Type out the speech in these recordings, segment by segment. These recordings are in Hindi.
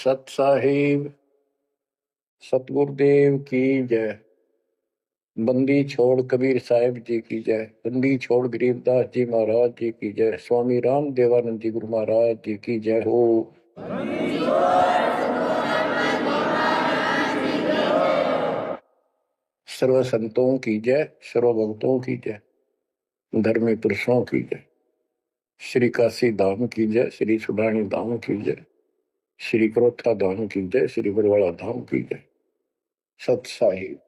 सत साहिब सतगुरुदेव की जय। बंदी छोड़ कबीर साहिब जी की जय। बंदी छोड़ गरीबदास जी महाराज जी की जय। स्वामी राम देवानंद जी गुरु महाराज जी की जय हो। सर्व संतों की जय, सर्व भक्तों की जय, धर्मी पुरुषों की जय। श्री काशी धाम की जय, श्री सुडानी धाम की जय, श्री क्रोथा धाम की जय, श्री बरवाड़ा धाम की जय। सत साहिब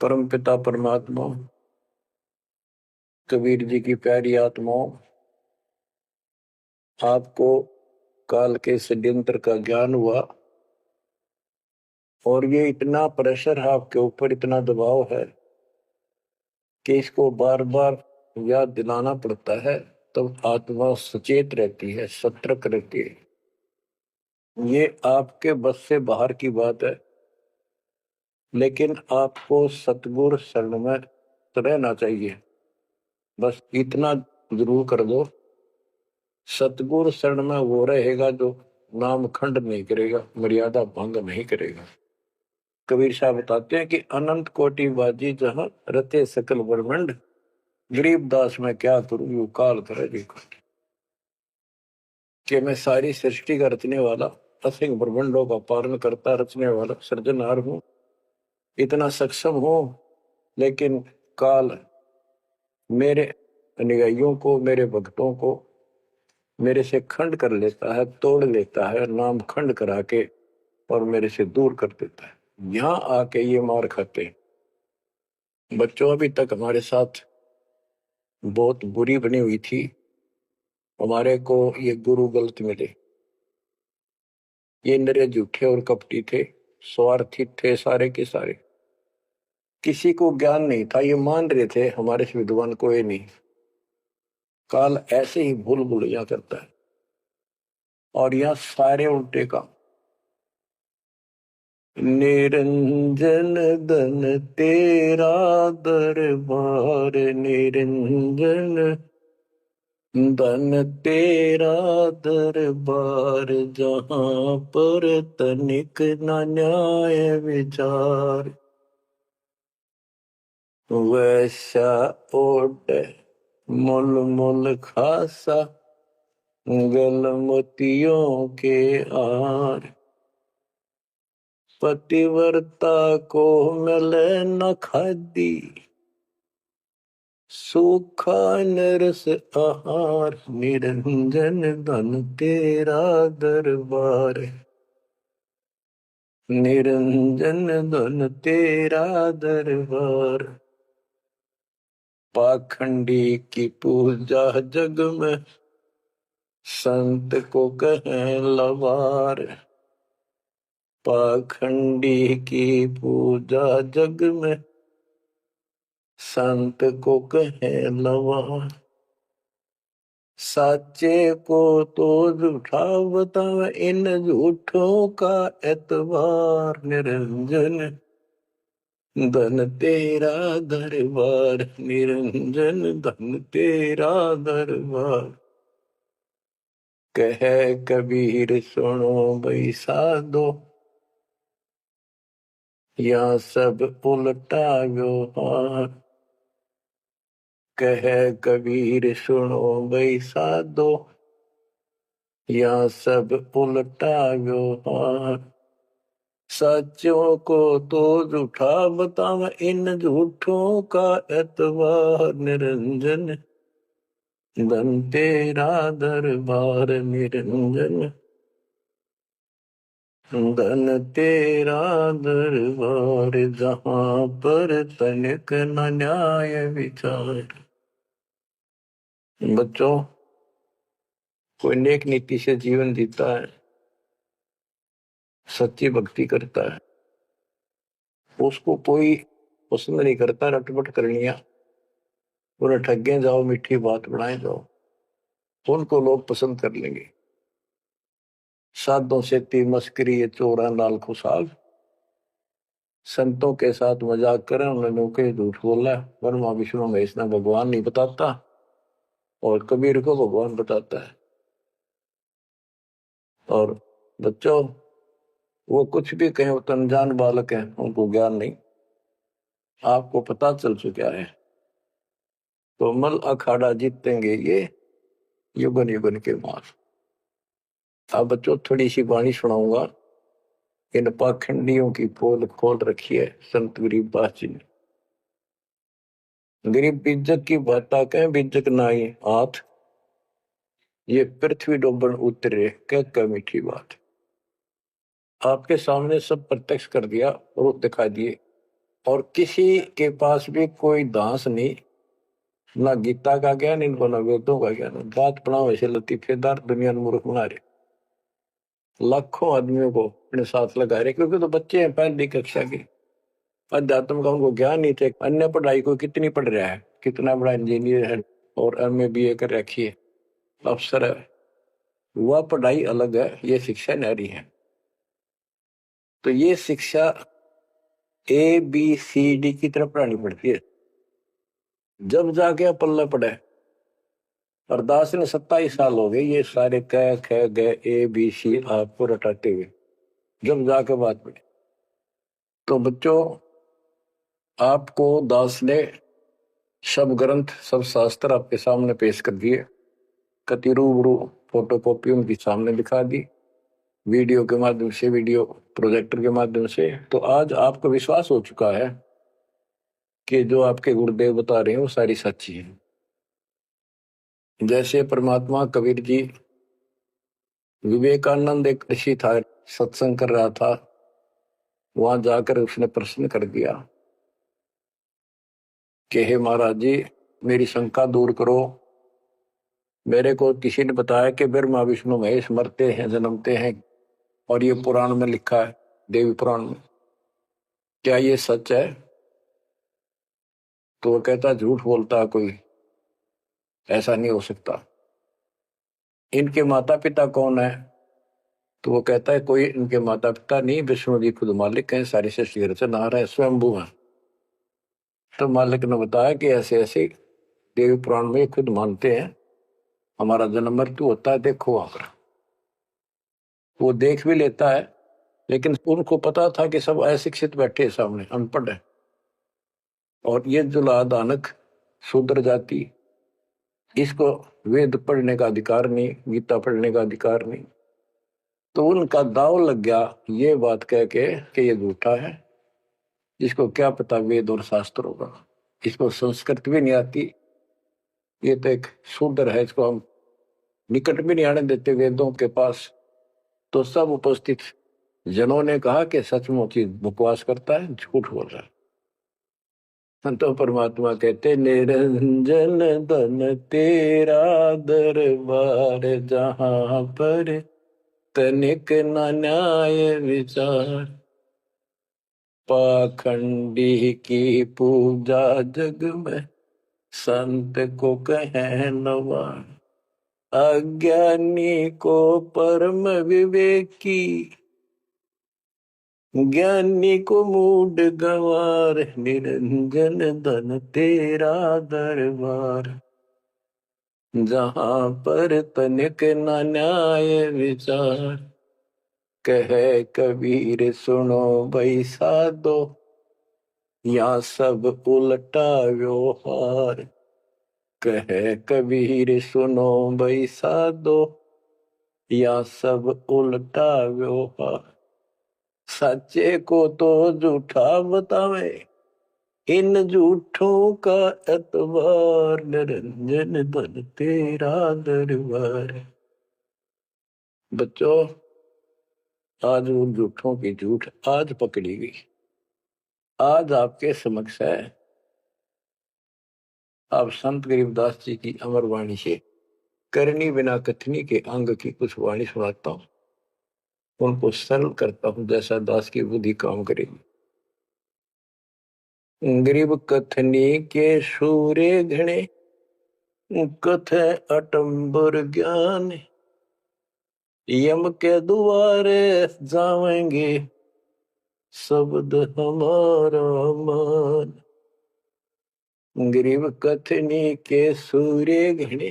परम पिता परमात्मा कबीर जी की प्यारी आत्माओं, आपको काल के षड्यंत्र का ज्ञान हुआ और ये इतना प्रेशर है आपके ऊपर, इतना दबाव है कि इसको बार बार याद दिलाना पड़ता है, तब तो आत्मा सचेत रहती है, सतर्क रहती है। ये आपके बस से बाहर की बात है, लेकिन आपको सतगुरु शरण में रहना चाहिए। बस इतना जरूर कर दो, सतगुरु शरण में वो रहेगा जो नाम खंड नहीं करेगा, मर्यादा भंग नहीं करेगा। कबीर साहब बताते हैं कि अनंत कोटि बाजी जहां रते सकल ब्रह्मंड, गरीबदास में क्या करूं यू काल करे देखो। कि मैं सारी सृष्टि का रचने वाला, असिंग ब्रह्मंडों का पालन करता रचने वाला सृजनहार हूं, इतना सक्षम हूं, लेकिन काल मेरे अनुयायियों को, मेरे भक्तों को मेरे से खंड कर लेता है, तोड़ लेता है, नाम खंड करा के और मेरे से दूर कर देता है। यहां आके ये मार खाते हैं। बच्चों अभी तक हमारे साथ बहुत बुरी बनी हुई थी, हमारे को ये गुरु गलत मिले। ये नरे झूठे और कपटी थे, स्वार्थी थे सारे के सारे। किसी को ज्ञान नहीं था, ये मान रहे थे हमारे से विद्वान कोई नहीं। काल ऐसे ही भूल भुलैया करता है और यहाँ सारे उल्टे काम। निरंजन धन तेरा दरबार, निरंजन धन तेरा दरबार, जहां पर तनिक न न्याय विचार। वैसा ओट मुल मुल खासा, गल मोतियों के आर। पतिव्रता को मिले न खादी, सूखा नरस आहार। निरंजन धन तेरा दरबार, निरंजन धन तेरा दरबार। पाखंडी की पूजा जग में, संत को कहें लवार। पाखंडी की पूजा जग में, संत को कहें लवार। साचे को तो झूठा बतावे, इन झूठों का एतबार। निरंजन धन तेरा दरबार, निरंजन धन तेरा दरबार। कह कबीर सुनो भाई साधो, यहाँ सब उल्टा व्यवहार। कह कबीर सुनो भाई साधो, यहाँ सब उल्टा व्यवहार। सच्चों को तो झूठा बतावा, इन झूठों का एतबार। निरंजन धन तेरा दरबार, निरंजन धन तेरा दरबार, जहां पर तनिक न न्याय विचार। बच्चों, कोई नेक नीति से जीवन जीता है, सच्ची भक्ति करता है, उसको कोई पसंद नहीं करता रटपट करनिया। पूरा ठगे जाओ, मीठी बात बढ़ाए जाओ, उनको लोग पसंद कर लेंगे। साधों से ती मस्करी चोरा नाल खुशाल, संतों के साथ मजाक करें, उन्होंने के झूठ बोला। ब्रह्मा विष्णु महेश ने भगवान नहीं बताता और कबीर को भगवान बताता है। और बच्चों, वो कुछ भी कहें, वो तो अनजान बालक हैं, उनको ज्ञान नहीं। आपको पता चल चुका है। तो मल अखाड़ा जीतेंगे ये युगन युगन के मार। अब बच्चों थोड़ी सी वाणी सुनाऊंगा। इन पाखंडियों की पोल खोल रखी है संत गरीबदास जी ने। गरीब बीजक की बाता कहें, बीजक नाई हाथ, ये पृथ्वी डोबन उतरे कह मीठी बात। आपके सामने सब प्रत्यक्ष कर दिया और दिखा दिए, और किसी के पास भी कोई दांस नहीं, ना गीता का ज्ञान इनको, ना वेदों का ज्ञान। बात पढ़ाओ ऐसे लतीफेदार, दुनिया में मूर्ख बना रहे, लाखों आदमियों को अपने साथ लगा रहे, क्योंकि तो बच्चे हैं पहली कक्षा के, अध्यात्म का उनको ज्ञान नहीं थे। अन्य पढ़ाई को कितनी पढ़ रहा है, कितना बड़ा इंजीनियर है और एमए बीए कर रखी है, अफसर है, वह पढ़ाई अलग है, ये शिक्षा न्यारी है। तो ये शिक्षा ABCD की तरफ पढ़ानी पड़ती है, जब जाके पल्ला पड़े। और दास ने 27 साल हो गए ये सारे कह ख ग ABC आपको रटाते हुए, जब जाके बात पड़ी। तो बच्चों, आपको दास ने सब ग्रंथ सब शास्त्र आपके सामने पेश कर दिए, कति रूबरू फोटो कॉपी उनके सामने दिखा दी, वीडियो के माध्यम से, वीडियो प्रोजेक्टर के माध्यम से। तो आज आपको विश्वास हो चुका है कि जो आपके गुरुदेव बता रहे हैं वो सारी सच्ची है। जैसे परमात्मा कबीर जी, विवेकानंद एक ऋषि था, सत्संग कर रहा था, वहां जाकर उसने प्रश्न कर दिया कि हे महाराज जी, मेरी शंका दूर करो। मेरे को किसी ने बताया कि ब्रह्मा विष्णु महेश मरते हैं जन्मते हैं, और ये पुराण में लिखा है, देवी पुराण में, क्या ये सच है? तो वो कहता झूठ बोलता है कोई, ऐसा नहीं हो सकता। इनके माता पिता कौन है? तो वो कहता है कोई इनके माता पिता नहीं, विष्णु जी खुद मालिक हैं, सारी सृष्टि रचना है, स्वयंभू है। तो मालिक ने बताया कि ऐसे ऐसे देवी पुराण में खुद मानते हैं हमारा जन्म मृत्यु होता है, देखो आकर। वो देख भी लेता है, लेकिन उनको पता था कि सब अशिक्षित बैठे सामने, अनपढ़ है, और ये जुला दानक शूद्र जाति, इसको वेद पढ़ने का अधिकार नहीं, गीता पढ़ने का अधिकार नहीं। तो उनका दाव लग गया ये बात कह के कि ये झूठा है, इसको क्या पता वेद और शास्त्र होगा, इसको संस्कृत भी नहीं आती, ये तो एक शूद्र है, इसको हम निकट भी नहीं आने देते वेदों के पास। तो सब उपस्थित जनों ने कहा कि सचमुच ही बकवास करता है, झूठ बोल रहा है। संतो परमात्मा कहते निरंजन धन तेरा दरबार, जहां पर तनिक न न्याय विचार, पाखंडी की पूजा जग में संत को कहे नवार, अज्ञानी को परम विवेकी, ज्ञानी को मूड गंवार, निरंजन धन तेरा दरबार, जहां पर तनिक न न्याय विचार, कहे कबीर सुनो भाई साधो, या सब उल्टा व्यवहार, कहे कबीर सुनो भाई साधो, या सब उल्टा व्यवहार, सच्चे को तो झूठा बतावे, इन झूठों का एतबार, निरंजन धन तेरा दरबार। बच्चों, आज उन झूठों की झूठ आज पकड़ी गई, आज आपके समक्ष है। आप संत गरीबदास जी की अमर वाणी से करनी बिना कथनी के अंग की कुछ वाणी सुनाता हूं, उनको सरल करता हूं जैसा दास की बुद्धि काम करेगी। गरीब कथनी के सूर्य घने, कथ अटंबर ज्ञान, यम के द्वारे जावेंगे शब्द हमारा मान। गरीब कथनी के सूर्य घने,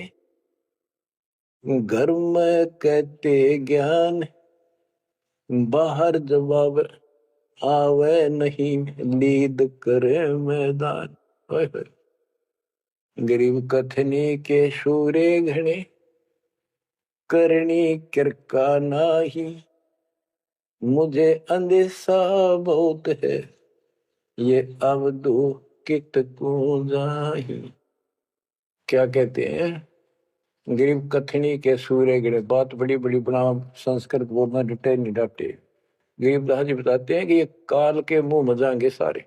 घर में कहते ज्ञान, बाहर जवाब आवे नहीं, लीद करे मैदान। ओए होए। गरीब कथनी के शूरे घने, करनी किरका नाही, मुझे अंदेशा बहुत है, ये अवधू कित को जाही। क्या कहते हैं? गरीब कथनी के सूर्य गिरे, बात बड़ी बड़ी बना, संस्कृत बोलना डटे नहीं डटे। गरीबदास जी बताते हैं कि ये काल के मुंह मजाएंगे सारे।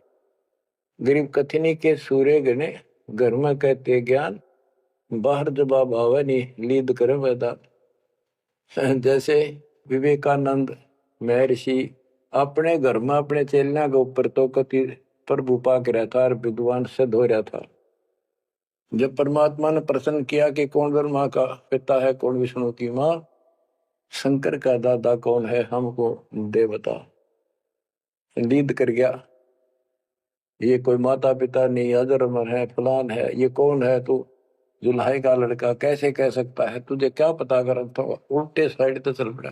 गरीब कथनी के सूर्य गिने, घर में कहते ज्ञान, बाहर जवाब आवे नहीं, लीद करे मैदान। जैसे विवेकानंद महर्षि अपने घर में अपने चेलना के ऊपर तो कति प्रभु पाक रहा था और विद्वान सिद्ध हो रहा था। जब परमात्मा ने प्रश्न किया कि कौन ब्रह्मा का पिता है, कौन विष्णु की माँ, शंकर का दादा कौन है, हमको दे बता। लीद कर गया, ये कोई माता पिता नहीं, अजरमर है, फलान है, ये कौन है तू, जुल्हाई का लड़का कैसे कह सकता है, तुझे क्या पता कर, तो उल्टे साइड तो चल पड़ा।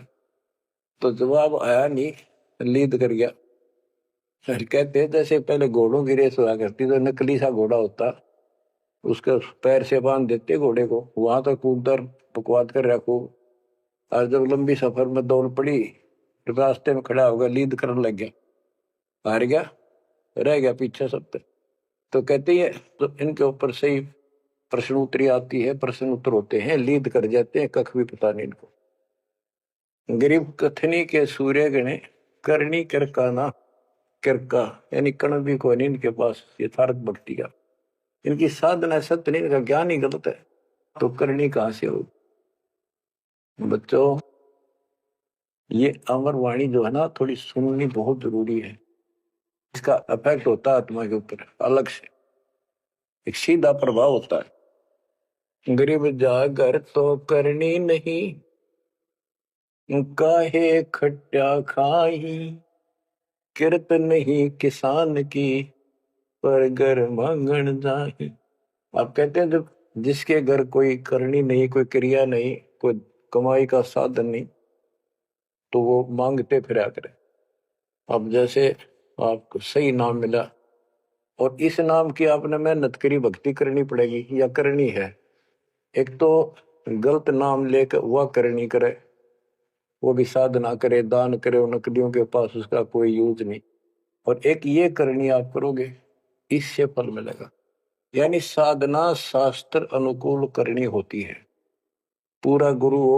तो जवाब आया नहीं, लीद कर गया। कहते हैं जैसे पहले घोड़ों की रेस हुआ करती, तो नकली सा घोड़ा होता, उसके पैर से बांध देते घोड़े को, वहां तक कूदकर बकवाद कर रखो, और जब लंबी सफर में दौड़ पड़ी, रास्ते में खड़ा होगा, लीद करने लग गया, हार गया, रह गया पीछे सब पे। तो कहते हैं तो इनके ऊपर सही प्रश्न उत्तरी आती है, प्रश्न उत्तर होते हैं, लीद कर जाते हैं, कख भी पता नहीं इनको। गरीब कथनी के सूर्य गणे, करनी करका ना, करका यानी कण भी कोई नहीं इनके पास यथार्थ भक्ति का, इनकी साधना सत्य नहीं, इनका ज्ञान ही गलत है, तो करनी कहां से हो। बच्चों, ये अमर वाणी जो है ना, थोड़ी सुननी बहुत जरूरी है। इसका इफेक्ट होता है आत्मा के ऊपर अलग से, एक सीधा प्रभाव होता है। गरीब जागर तो करनी नहीं, काहे खट्या खाही, किरत नहीं किसान की, पर घर मांगन जाही। आप कहते हैं जब जिसके घर कोई करनी नहीं, कोई क्रिया नहीं, कोई कमाई का साधन नहीं, तो वो मांगते फिरा करे। अब जैसे आपको सही नाम मिला और इस नाम की आपने मेहनत करी, भक्ति करनी पड़ेगी या करनी है। एक तो गलत नाम लेकर वह करनी करे, वो भी साधना करे, दान करे, नकलियों के पास उसका कोई यूज नहीं। और एक ये करनी आप करोगे, इससे फल मिलेगा। यानी साधना शास्त्र अनुकूल करनी होती है। पूरा गुरु हो,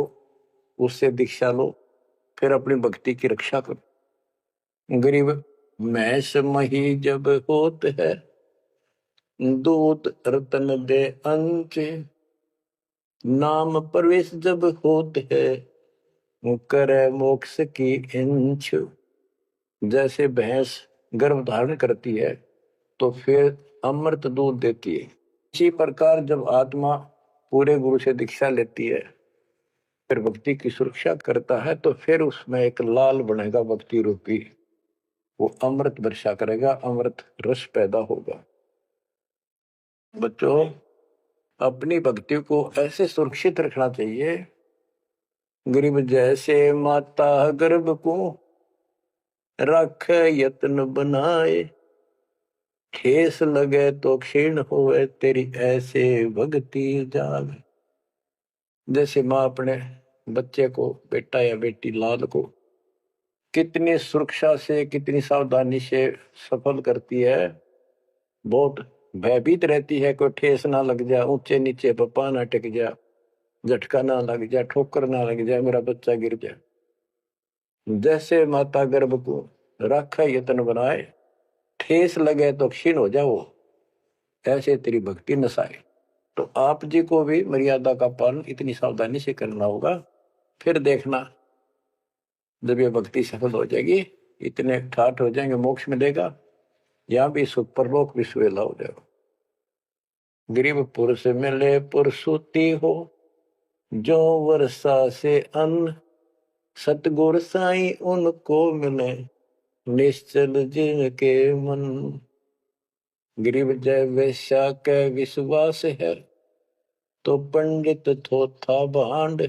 उससे दीक्षा लो, फिर अपनी भक्ति की रक्षा करो। गरीब मैस मही जब होत है, दूत रतन दे अंच, नाम प्रवेश जब होत है, करे मोक्ष की इंच। जैसे भैंस गर्भ धारण करती है तो फिर अमृत दूध देती है, इसी प्रकार जब आत्मा पूरे गुरु से दीक्षा लेती है, फिर भक्ति की सुरक्षा करता है, तो फिर उसमें एक लाल बनेगा भक्ति रूपी, वो अमृत वर्षा करेगा, अमृत रस पैदा होगा। बच्चों, अपनी भक्ति को ऐसे सुरक्षित रखना चाहिए, गरीब जैसे माता गर्भ को रख यत्न बनाए, ठेस लगे तो क्षीण होए, तेरी ऐसे भक्ति जाग। जैसे माँ अपने बच्चे को, बेटा या बेटी लाल को कितनी सुरक्षा से, कितनी सावधानी से सफल करती है, बहुत भयभीत रहती है, कोई ठेस ना लग जाए, ऊंचे नीचे पप्पा ना टिक जाए, झटका ना लग जाए, ठोकर ना लग जाए, मेरा बच्चा गिर जाए। जैसे माता गर्भ को रखा यत्न बनाए, ठेस लगे तो क्षीण हो जाओ, ऐसे तेरी भक्ति नसाए। तो आप जी को भी मर्यादा का पालन इतनी सावधानी से करना होगा। फिर देखना, जब ये भक्ति सफल हो जाएगी, इतने ठाठ हो जाएंगे, मोक्ष मिलेगा, यहाँ भी सुख, परलोक भी सुहेला हो जाएगा। गरीब पुरुष मिले पुरसुती हो, जो वर्षा से अन्न, सतगुर साई उनको मिले, निश्चल जिनके मन। गरीब जय वैश्या के विश्वास है, तो पंडित थोथा भांड,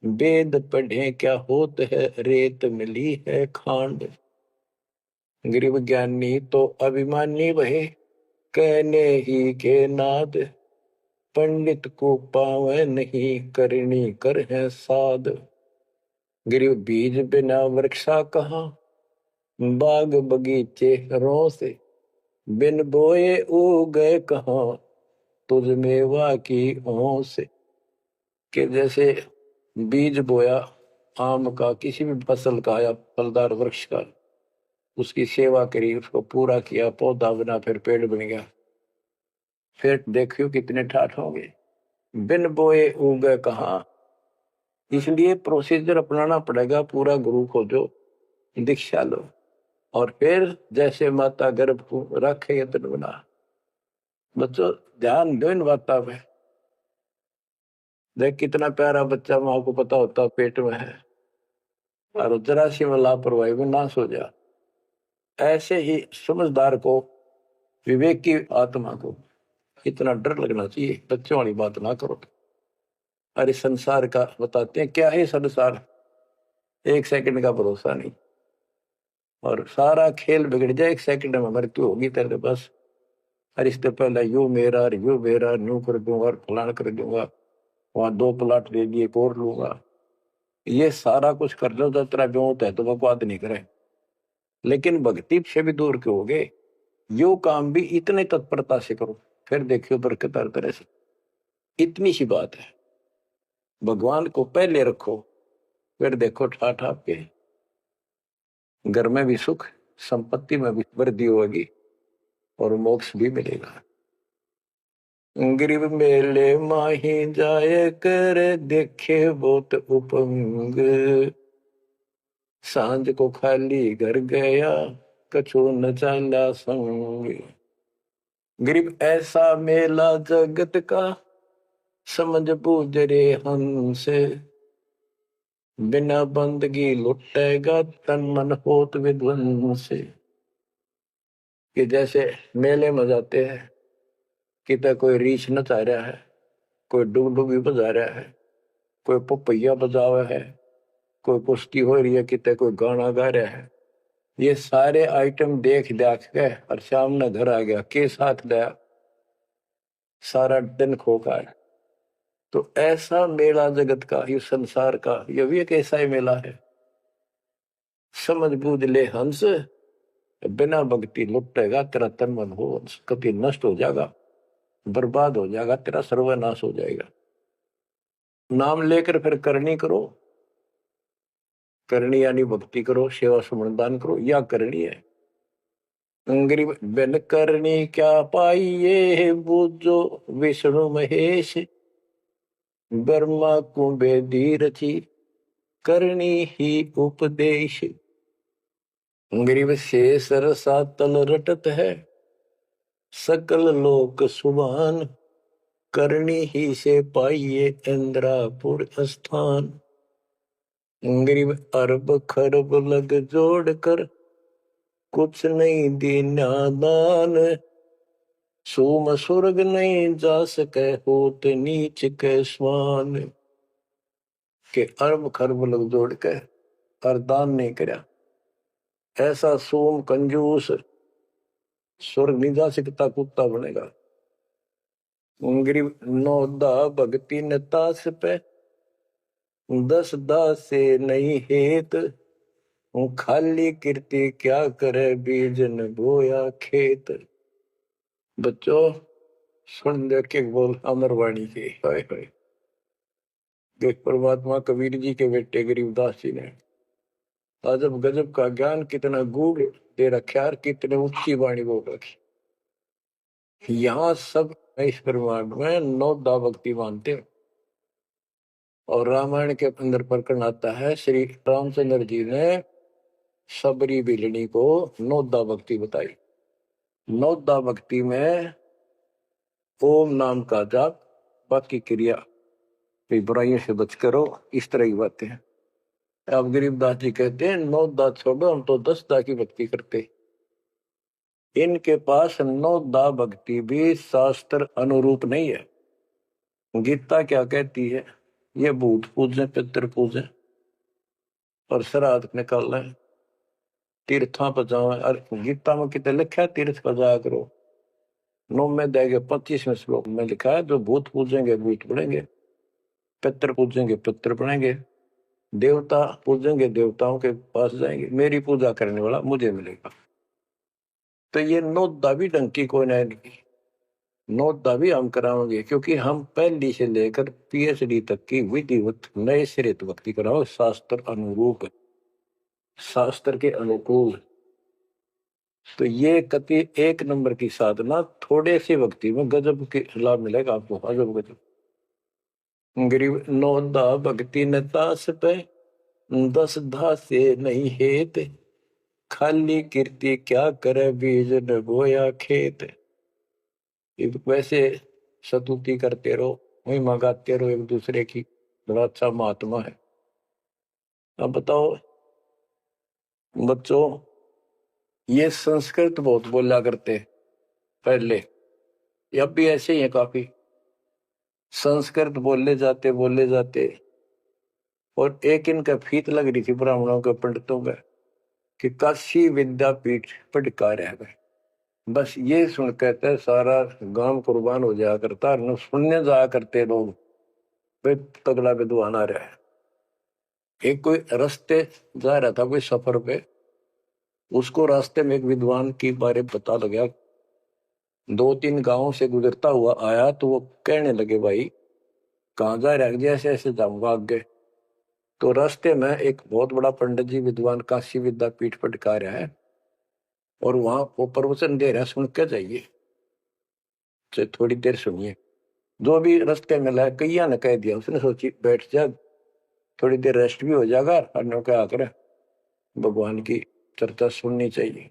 वेद पढ़े क्या होत है, रेत मिली है खांड। गरीब ज्ञानी तो अभिमानी वहे, कहने ही के नाद। पंडित को पावे नहीं, करनी कर है साध। गरीब बीज बिना वृक्षा कहाँ, बाग बगीचे रो से। बिन बोए उगे कहाँ, तुझ मेवा की ओं से। कि जैसे बीज बोया आम का, किसी भी फसल का या फलदार वृक्ष का, उसकी सेवा करी, उसको पूरा किया, पौधा बना, फिर पेड़ बन गया, फिर देखियो कितने ठाठ होंगे। बिन बोए उगे कहाँ, इसलिए प्रोसीजर अपनाना पड़ेगा। पूरा गुरु खोजो, दीक्षा लो, और फिर जैसे माता गर्भ को रखे यत्न बना। बच्चों ध्यान दो इन बातों पे। देख कितना प्यारा बच्चा, माँ को पता होता पेट में है, और जरा सी में लापरवाही में नाश हो जा। ऐसे ही समझदार को, विवेक की आत्मा को इतना डर लगना चाहिए। बच्चों वाली बात ना करो। अरे संसार का बताते हैं क्या है संसार, एक सेकंड का भरोसा नहीं, और सारा खेल बिगड़ जाए, एक सेकंड में मृत्यु होगी तेरे बस। अरे इससे पहले यू मेरा, यू मेरा, न्यू कर दूंगा और फलान कर दूंगा, वहां 2 प्लाट दे दिए, और लूंगा। ये सारा कुछ कर लो तो तेरा ब्योत है तो बकवाद नहीं करे, लेकिन भक्ति से भी दूर क्यों हो गए। यो काम भी इतने तत्परता से करो, फिर देखियो बरकत हर तरह से। इतनी सी बात है, भगवान को पहले रखो, फिर देखो ठाठ आपके घर में भी सुख, संपत्ति में भी वृद्धि होगी, और मोक्ष भी मिलेगा। गरीब मेले माही जाए कर, देखे बहुत उपंग। सांझ को खाली घर गया, कछु न चाला संग। गरीब ऐसा मेला जगत का, समझ बूझ रे हंस। बिना बंदगी लुटेगा, तन मन होत विध्वंस। कि जैसे मेले में जाते हैं, कितना कोई रीछ नचा रहा है, कोई डुगडुगी बजा रहा है, कोई पपैया बजावा है, कोई कुश्ती हो रही है, कितने कोई गाना गा रहा है। ये सारे आइटम देख देख के और शाम ने घर आ गया, के साथ गया, सारा दिन खोखा है। तो ऐसा मेला जगत का, ये संसार का, ये भी एक ऐसा ही मेला है। समझ बूझ ले हंस, बिना भक्ति लुटेगा तेरा तन मन हो, कभी नष्ट हो जाएगा, बर्बाद हो जाएगा, तेरा सर्वनाश हो जाएगा। नाम लेकर फिर करनी करो, करनी यानी भक्ति करो, सेवा सुमन दान करो, या करनी है। गरीब बिन करनी क्या पाइये, बूझो विष्णु महेश। ब्रह्मा को बेदी रची, करनी ही उपदेश। गरीब शेष रसातल रटत है, सकल लोक सुभान। करनी ही से पाइये इंद्रापुर स्थान। गरीब अरब खरब लग जोड़ कर, कुछ नहीं दीना दान। सोम स्वर्ग नहीं जा सके, होत नीच के स्वान। के अरब खरब लग जोड़ के और दान नहीं करया, ऐसा सोम कंजूस स्वर्ग नहीं जा सकता, कुत्ता बनेगा। गरीब नौदा भक्ति नतास पे, 10 दास से नहीं हेत। खाली कीर्ति क्या करे, बीज न बोया खेत। बच्चों सुन दे के बोल अमरवाणी के, हाय हाय। देख परमात्मा कबीर जी के बेटे गरीबदास जी ने अजब गजब का ज्ञान कितना गूढ़ दे रखा है, कितने ऊंची वाणी बोल रखी। यहाँ सब इस ब्रह्मांड में 9 दा भक्ति मानते हैं, और रामायण के अंदर प्रकरण आता है, श्री रामचंद्र जी ने सबरी बिलनी को 9 दा भक्ति बताई। 9 दा भक्ति में ओम नाम का जाप, बाकी क्रिया, बुराइयों से बच करो, इस तरह की बातें हैं। अब गरीबदास जी कहते हैं 9 दा छोड़ो, हम तो 10 दा की भक्ति करते। इनके पास 9 दा भक्ति भी शास्त्र अनुरूप नहीं है। गीता क्या कहती है, ये भूत पूजे पितर पूजे और श्राद्ध निकाल लें, तीर्थां पर जाओ। और गीता में कितने लिखा है तीर्थ पर जाया करो। 9 में देगे 25वें श्लोक में लिखा है जो भूत पूजेंगे भूत बढ़ेंगे, पितर पूजेंगे पितर बढ़ेंगे, देवता पूजेंगे देवताओं के पास जाएंगे, मेरी पूजा करने वाला मुझे मिलेगा। तो ये नोदा भी डंकी कोई नहीं, नोदा भी हम कराओगे क्योंकि हम पहली से लेकर पीएचडी तक की विधिवत नए सिरे भक्ति कराओ, शास्त्र अनुरूप, शास्त्र के अनुकूल। तो ये कति एक नंबर की साधना, थोड़े से भक्ति में गजब के लाभ मिलेगा आपको, अजब गजब। गरीब नौदा भक्ति न तास पे, 10 धा से नहीं हेत, खाली कीर्ति क्या करे बीज न बोया खेत। वैसे स्तुति करते रहो, वही मंगाते रहो एक दूसरे की, बड़ा अच्छा महात्मा है। अब बताओ बच्चों, ये संस्कृत बहुत बोला करते पहले, अब भी ऐसे ही है काफी। संस्कृत बोले जाते और एक इनका फीत लग रही थी ब्राह्मणों के पंडितों का कि काशी विद्यापीठ पढ़का रह गए। बस ये सुन कहते सारा गांव कुर्बान हो जाया करता, सुनने जाया करते लोग, वे तगड़ा विद्वान आ रहा है। एक कोई रास्ते जा रहा था कोई सफर पे, उसको रास्ते में एक विद्वान की बारे पता लगा, 2-3 गांवों से गुजरता हुआ आया, तो वो कहने लगे भाई कहाँ जा रहा है, ऐसे ऐसे जाऊंगा आगे। तो रास्ते में एक बहुत बड़ा पंडित जी विद्वान काशी विद्यापीठ पढ़का रहा है और वहां वो प्रवचन दे रहा है, सुन के जाइए, तो थोड़ी देर सुनिए। जो भी रास्ते में लाया कैया ने कह दिया, उसने सोची बैठ जा, थोड़ी देर रेस्ट भी हो जाएगा और क्या करे भगवान की चर्चा सुननी चाहिए।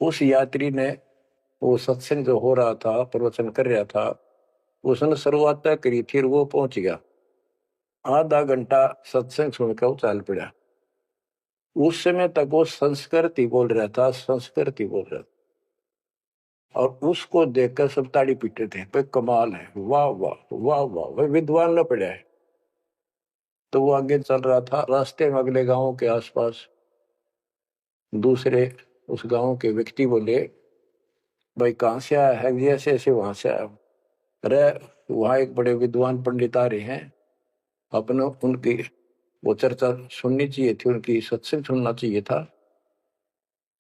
उस यात्री ने वो सत्संग जो हो रहा था, प्रवचन कर रहा था, उसने शुरुआत तय करी थी, वो पहुंच गया। आधा घंटा सत्संग सुनकर वो चल पड़ा। उस समय तक वो संस्कृत ही बोल रहा था, संस्कृत ही बोल रहा था, और उसको देखकर सब ताड़ी पीटते थे, भाई कमाल है, वाह वाह वाह वाह, भाई विद्वान न पड़ा है। तो वो आगे चल रहा था, रास्ते में अगले गांव के आसपास दूसरे उस गांव के व्यक्ति बोले भाई कहाँ से आया है, ऐसे ऐसे वहां से आया। अरे वहां एक बड़े विद्वान पंडित आ रहे हैं, अपने उनकी वो चर्चा सुननी चाहिए थी, उनकी सत्संग सुनना चाहिए था।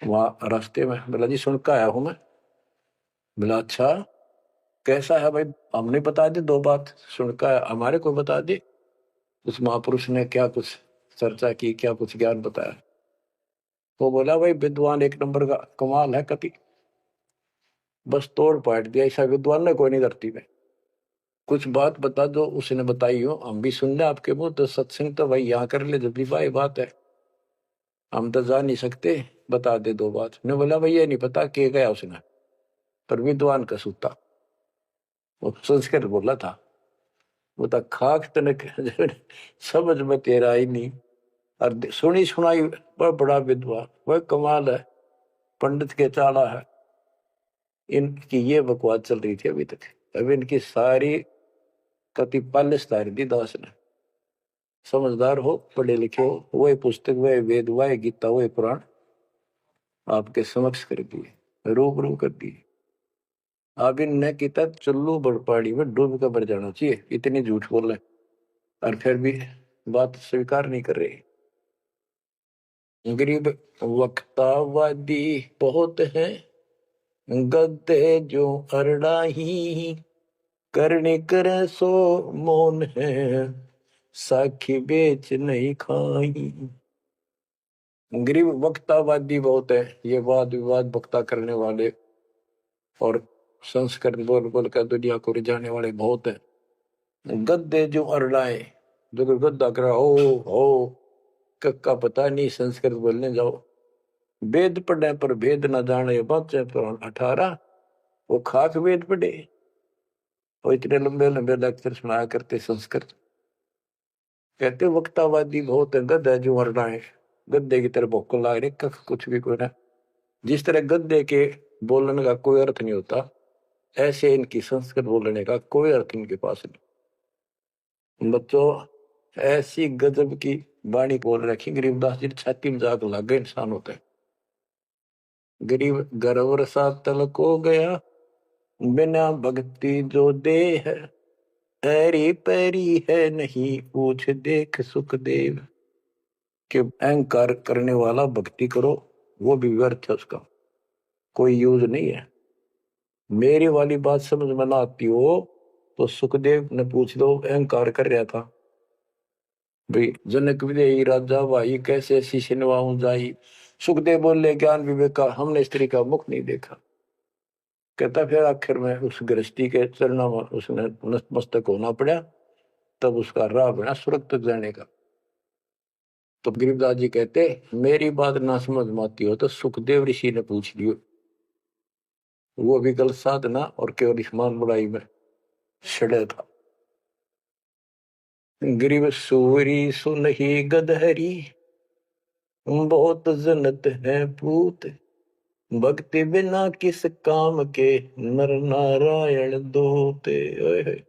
वहां रास्ते में बोला जी सुन के आया हूं मैं। बोला अच्छा कैसा है भाई, हमने बता दी 2 बात, सुन के हमारे को बता दी। उस महापुरुष ने क्या कुछ चर्चा की, क्या कुछ ज्ञान बताया। वो बोला भाई विद्वान एक नंबर का, कमाल है, कति बस तोड़ पाट दिया, ऐसा विद्वान ने कोई नहीं धरती में। कुछ बात बता दो, उसने बताई हो, हम भी सुन ले आपके मुंह, तो सत्संग तो भाई यहाँ कर ले, जब भी भाई बात है, हम तो जा नहीं सकते, बता दे 2 बात। ने बोला भाई ये नहीं पता के गया उसने, पर विद्वान का सूता, वो संस्कृत बोला था। वो तो खाक तनक समझ में तेरा ही नहीं, और सुनी सुनाई वह बड़ा विद्वान, वह कमाल है, पंडित के चाला है। इनकी ये बकवास चल रही थी अभी तक। अब इनकी सारी कति पालिश तार दी दास ने। समझदार हो, पढ़े लिखे हो, वही पुस्तक, वही वेद, वही गीता, वही पुराण आपके समक्ष कर दिए, रूबरू कर दिए। अब इनने किता चुल्लू बड़पाड़ी में डूब कर मर जाना चाहिए, इतनी झूठ बोल रहे, और फिर भी बात स्वीकार नहीं कर रहे। गरीब वक्तावादी बहुत है, गद्दे जो अरड़ाही, करने करे सो मौन है, साखी बेच नहीं खाई। गरीब वक्तावादी बहुत है, ये वाद विवाद वक्ता करने वाले और संस्कृत बोल बोल कर दुनिया को रिझाने वाले बहुत है। गद्दे जो अरड़ाए, जो गद्दा करा हो कक्का पता नहीं, संस्कृत बोलने जाओ, वेद पढ़े पर भेद न जाने, बच्चे पुराण 18, वो खाक वेद पढ़े, वो इतने लंबे लंबे लेक्चर सुनाया करते संस्कृत। कहते वक्तावादी बहुत है, गद्दा जो अरड़ाए, गद्दे की तरह भोक ला रहे, कख कुछ भी कोई ना। जिस तरह गद्दे के बोलने का कोई अर्थ नहीं होता, ऐसे इनकी संस्कृत बोलने का कोई अर्थ इनके पास नहीं। बच्चों ऐसी गजब की वाणी बोल रखी गरीबदास जी, छाती में जाग लग गए इंसान होता है। गरीब गर्वर सा तलक हो गया, बिना भक्ति जो दे है, ऐरी पैरी है नहीं पूछ देख सुखदेव। कि अहंकार करने वाला भक्ति करो, वो भी व्यर्थ है, उसका कोई यूज नहीं है। मेरी वाली बात समझ में ना आती हो तो सुखदेव ने पूछ लो, अहंकार कर रहा था भाई। जनक विदेही राजा भाई कैसे शीश निभाऊं जाई। सुखदेव बोले ज्ञान विवेक का हमने स्त्री का मुख नहीं देखा। कहता फिर आखिर में उस गृहस्थी के चरणों में उसने नतमस्तक होना पड़ा, तब उसका राह बना स्वर्ग तक जाने का। तो गरीबदास जी कहते मेरी बात ना समझ में आती हो तो सुखदेव ऋषि ने पूछ लियो। वो भी गलत साधना और केवल ईमान बुराई में सड़े था। गरीब सूरी सुनही गदहरी, बहुत जनत है पूत, भक्ति बिना किस काम के, नर नारायण दोते। ओए होए।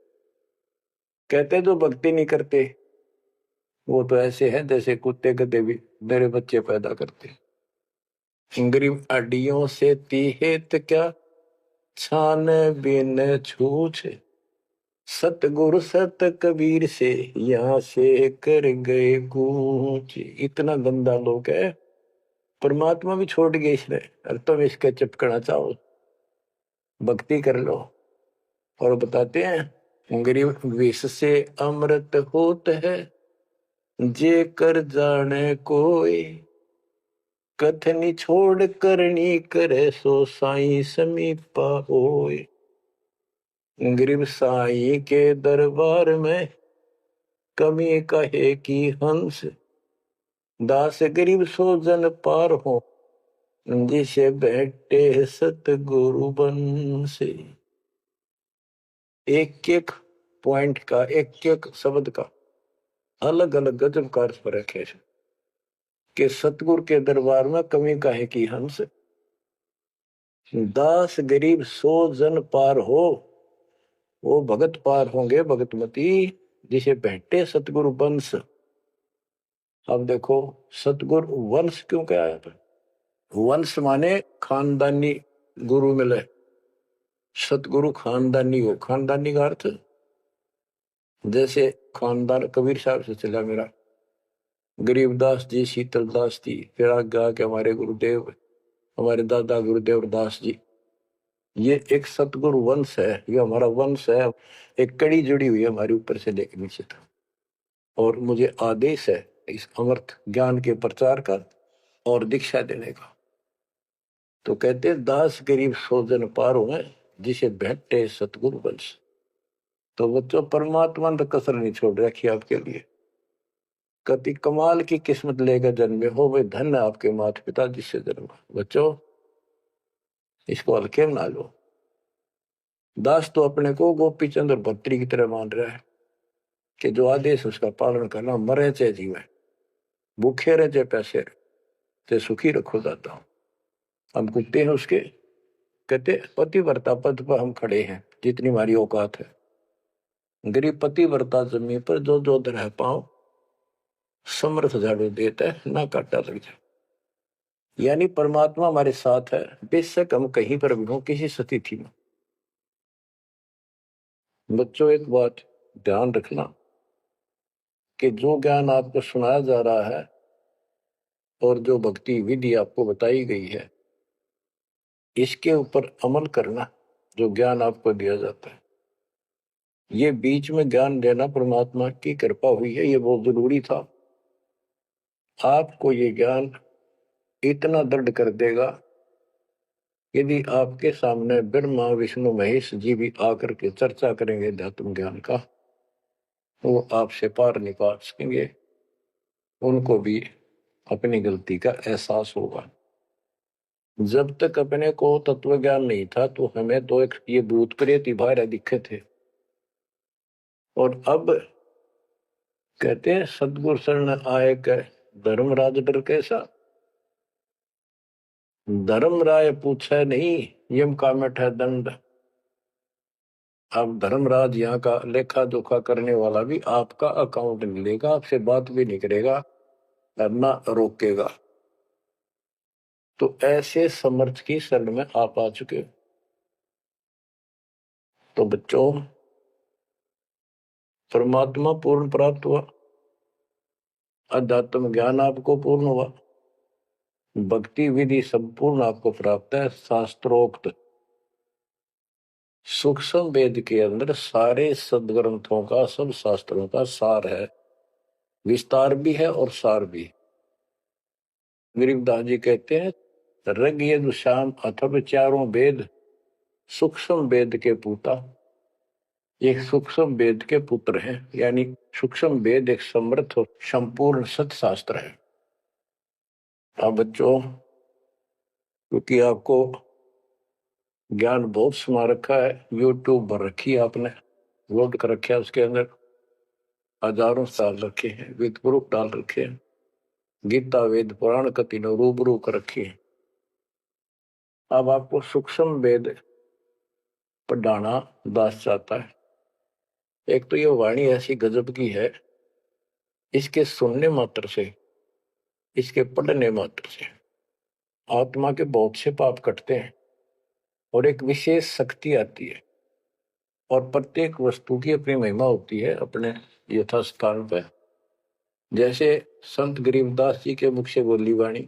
कहते जो भक्ति नहीं करते वो तो ऐसे हैं जैसे कुत्ते गधे भी मेरे बच्चे पैदा करते। गरीब अड्डियों से तीहेत क्या, छान बिन छूछ, सतगुरु सत कबीर से यहाँ से कर गए कूच। इतना गंदा लोग है, परमात्मा भी छोड़ गए इसने, और तुम इसके चिपकना चाहो, भक्ति कर लो। और बताते हैं गरीब विष से अमृत होत है, जे कर जाने कोई, कथनी छोड़ करनी करे, सो साई समीपा होए। गरीब साई के दरबार में कमी कहे की हंस, दास गरीब सो जन पार हो, जिसे बैठे सतगुरु बंसे। एक एक पॉइंट का, एक एक शब्द का अलग अलग गजब का अर्थ पर रखे कि सतगुरु के दरबार में कमी काहे की हंस, दास गरीब सो जन पार हो, वो भगत पार होंगे भगतमती, जिसे बैठे सतगुरु वंश। अब देखो सतगुरु वंश क्यों क्या है। वंश माने खानदानी गुरु मिले, सतगुरु खानदानी हो। खानदानी का अर्थ जैसे खानदान कबीर साहब से चला मेरा, गरीबदास जी, शीतलदास जी, फिर आगे आके हमारे गुरुदेव, हमारे दादा गुरुदेव दास जी। ये एक सतगुरु वंश है, ये हमारा वंश है। एक कड़ी जुड़ी हुई है हमारे ऊपर से लेकर नीचे तक। और मुझे आदेश है इस अमृत ज्ञान के प्रचार का और दीक्षा देने का। तो कहते दास गरीब सोजन पारो है, जिसे बैठे सतगुरु वंश। तो बच्चों परमात्मा ने कसर नहीं छोड़ रखी आपके लिए। कति कमाल की किस्मत लेकर जन्मे हो, वे धन आपके माता पिता जिससे जन्मा। बच्चों इसको हल्के में ना लो। दास तो अपने को गोपी चंद्र भट्टरी की तरह मान रहा है कि जो आदेश उसका पालन करना, मरे चाहे जीवे, भूखे रहे चाहे पैसे रहे, चाहे सुखी रखो दाता हूं। हम कुत्ते हैं उसके। कहते पतिव्रता पद पर हम खड़े हैं जितनी हमारी औकात है। गरीब पतिव्रता जमीन पर जो जो रह पाओ, समर्थ झाड़ू देता है, ना काटा लग जाए। यानी परमात्मा हमारे साथ है, बेशक हम कहीं पर भी हो, किसी स्थिति में। बच्चों एक बात ध्यान रखना कि जो ज्ञान आपको सुनाया जा रहा है और जो भक्ति विधि आपको बताई गई है, इसके ऊपर अमल करना। जो ज्ञान आपको दिया जाता है, ये बीच में ज्ञान देना परमात्मा की कृपा हुई है, ये बहुत जरूरी था। आपको ये ज्ञान इतना दृढ़ कर देगा, यदि आपके सामने ब्रह्मा विष्णु महेश जी भी आकर के चर्चा करेंगे अध्यात्म ज्ञान का, तो वो आपसे पार नहीं पा सकेंगे। उनको भी अपनी गलती का एहसास होगा। जब तक अपने को तत्व ज्ञान नहीं था तो हमें तो एक ये भूत प्रेत ही बाहर दिखे थे। और अब कहते हैं सतगुरु शरण आए के धर्मराज डर कैसा। धर्म राय पूछे नहीं, यम का मिठा दंड। अब धर्मराज यहाँ का लेखा जोखा करने वाला भी आपका अकाउंट नहीं लेगा, आपसे बात भी नहीं करेगा, ना रोकेगा। तो ऐसे समर्थ की शरण में आप आ चुके हो। तो बच्चों, परमात्मा पूर्ण प्राप्त हुआ, अध्यात्म ज्ञान आपको पूर्ण हुआ, भक्ति विधि संपूर्ण आपको प्राप्त है। शास्त्रोक्त सूक्ष्म वेद के अंदर सारे सदग्रंथों का, सब शास्त्रों का सार है, विस्तार भी है और सार भी। गरीबदास जी कहते हैं, ऋग यजुः साम अथर्व चारों वेद सूक्ष्म वेद के पूता। एक सूक्ष्म वेद के पुत्र हैं, यानी सूक्ष्म वेद एक समर्थ और संपूर्ण सत्शास्त्र है। अब बच्चों, क्योंकि आपको ज्ञान बहुत समा रखा है, यूट्यूब पर रखी है आपने, लोड कर रखे है, उसके अंदर हजारों साल रखे हैं, वेद प्रूफ डाल रखे हैं, गीता वेद पुराण का तीनों रूबरू कर रखी है। अब आपको सूक्ष्म वेद पढ़ाना दास चाहता है। एक तो ये वाणी ऐसी गजब की है, इसके सुनने मात्र से, इसके पढ़ने मात्र से आत्मा के बहुत से पाप कटते हैं और एक विशेष शक्ति आती है। और प्रत्येक वस्तु की अपनी महिमा होती है अपने यथास्थान पर। जैसे संत गरीबदास जी के मुख से बोली वाणी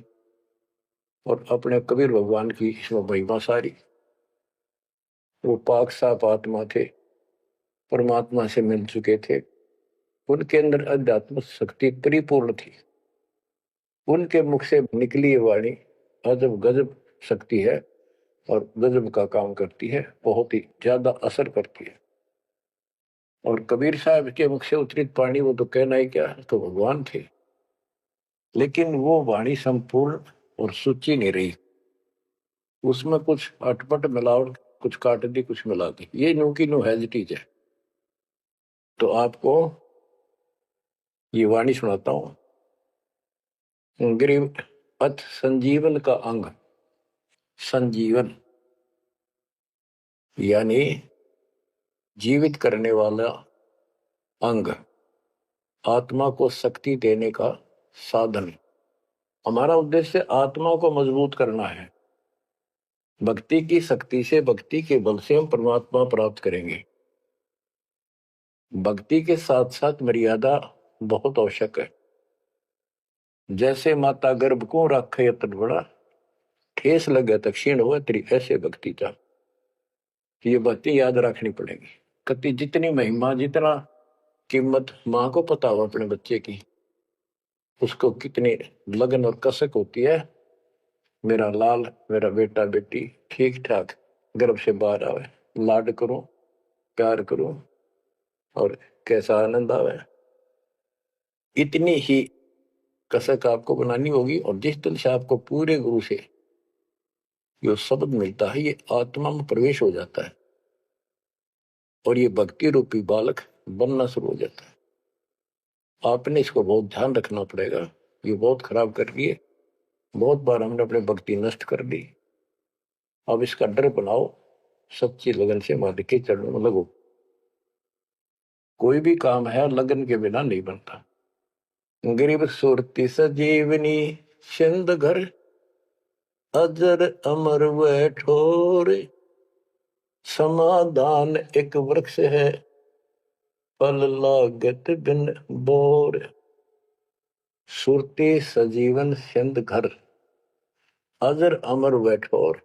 और अपने कबीर भगवान की इसमें महिमा सारी। वो पाक साफ आत्मा थे, परमात्मा से मिल चुके थे, उनके अंदर अध्यात्म शक्ति परिपूर्ण थी। उनके मुख से निकली वाणी अजब गजब शक्ति है और गजब का काम करती है, बहुत ही ज्यादा असर करती है। और कबीर साहब के मुख से उतरित वाणी, वो तो कहना ही क्या, तो भगवान थे। लेकिन वो वाणी संपूर्ण और सुची नहीं रही, उसमें कुछ अटपट मिलावट, कुछ काट दी, कुछ मिला दी, ये नो की नो हैजिटीज है। तो आपको ये वाणी सुनाता हूं। गरीब अथ संजीवन का अंग, संजीवन यानी जीवित करने वाला अंग, आत्मा को शक्ति देने का साधन। हमारा उद्देश्य आत्मा को मजबूत करना है। भक्ति की शक्ति से, भक्ति के बल से हम परमात्मा प्राप्त करेंगे। भक्ति के साथ साथ मर्यादा बहुत आवश्यक है। जैसे माता गर्भ को रखे यतन बड़ा, ठेस लगे तो क्षीण हो तेरी, ऐसे भक्ति का ये बातें याद रखनी पड़ेगी। कति जितनी महिमा, जितना कीमत माँ को पता हो अपने बच्चे की, उसको कितनी लगन और कसक होती है, मेरा लाल, मेरा बेटा बेटी ठीक ठाक गर्भ से बाहर आवे, लाड करूं, प्यार करूं और कैसा आनंद आवे। इतनी ही कसक आपको बनानी होगी। और जिस दिन से आपको पूरे गुरु से जो शब्द मिलता है, ये आत्मा में प्रवेश हो जाता है और ये भक्ति रूपी बालक बनना शुरू हो जाता है। आपने इसको बहुत ध्यान रखना पड़ेगा। ये बहुत खराब कर रही है, बहुत बार हमने अपनी भक्ति नष्ट कर दी। अब इसका डर बनाओ, सच्ची लगन से मालिक के चरणों में लगो। कोई भी काम है लगन के बिना नहीं बनता। गरीब सुरती सजीवनी सिंध घर, अजर अमर व ठोर, समाधान एक वृक्ष है, फल लागत बिन बोर। सुरती सजीवन सिंध घर, अजर अमर व ठोर।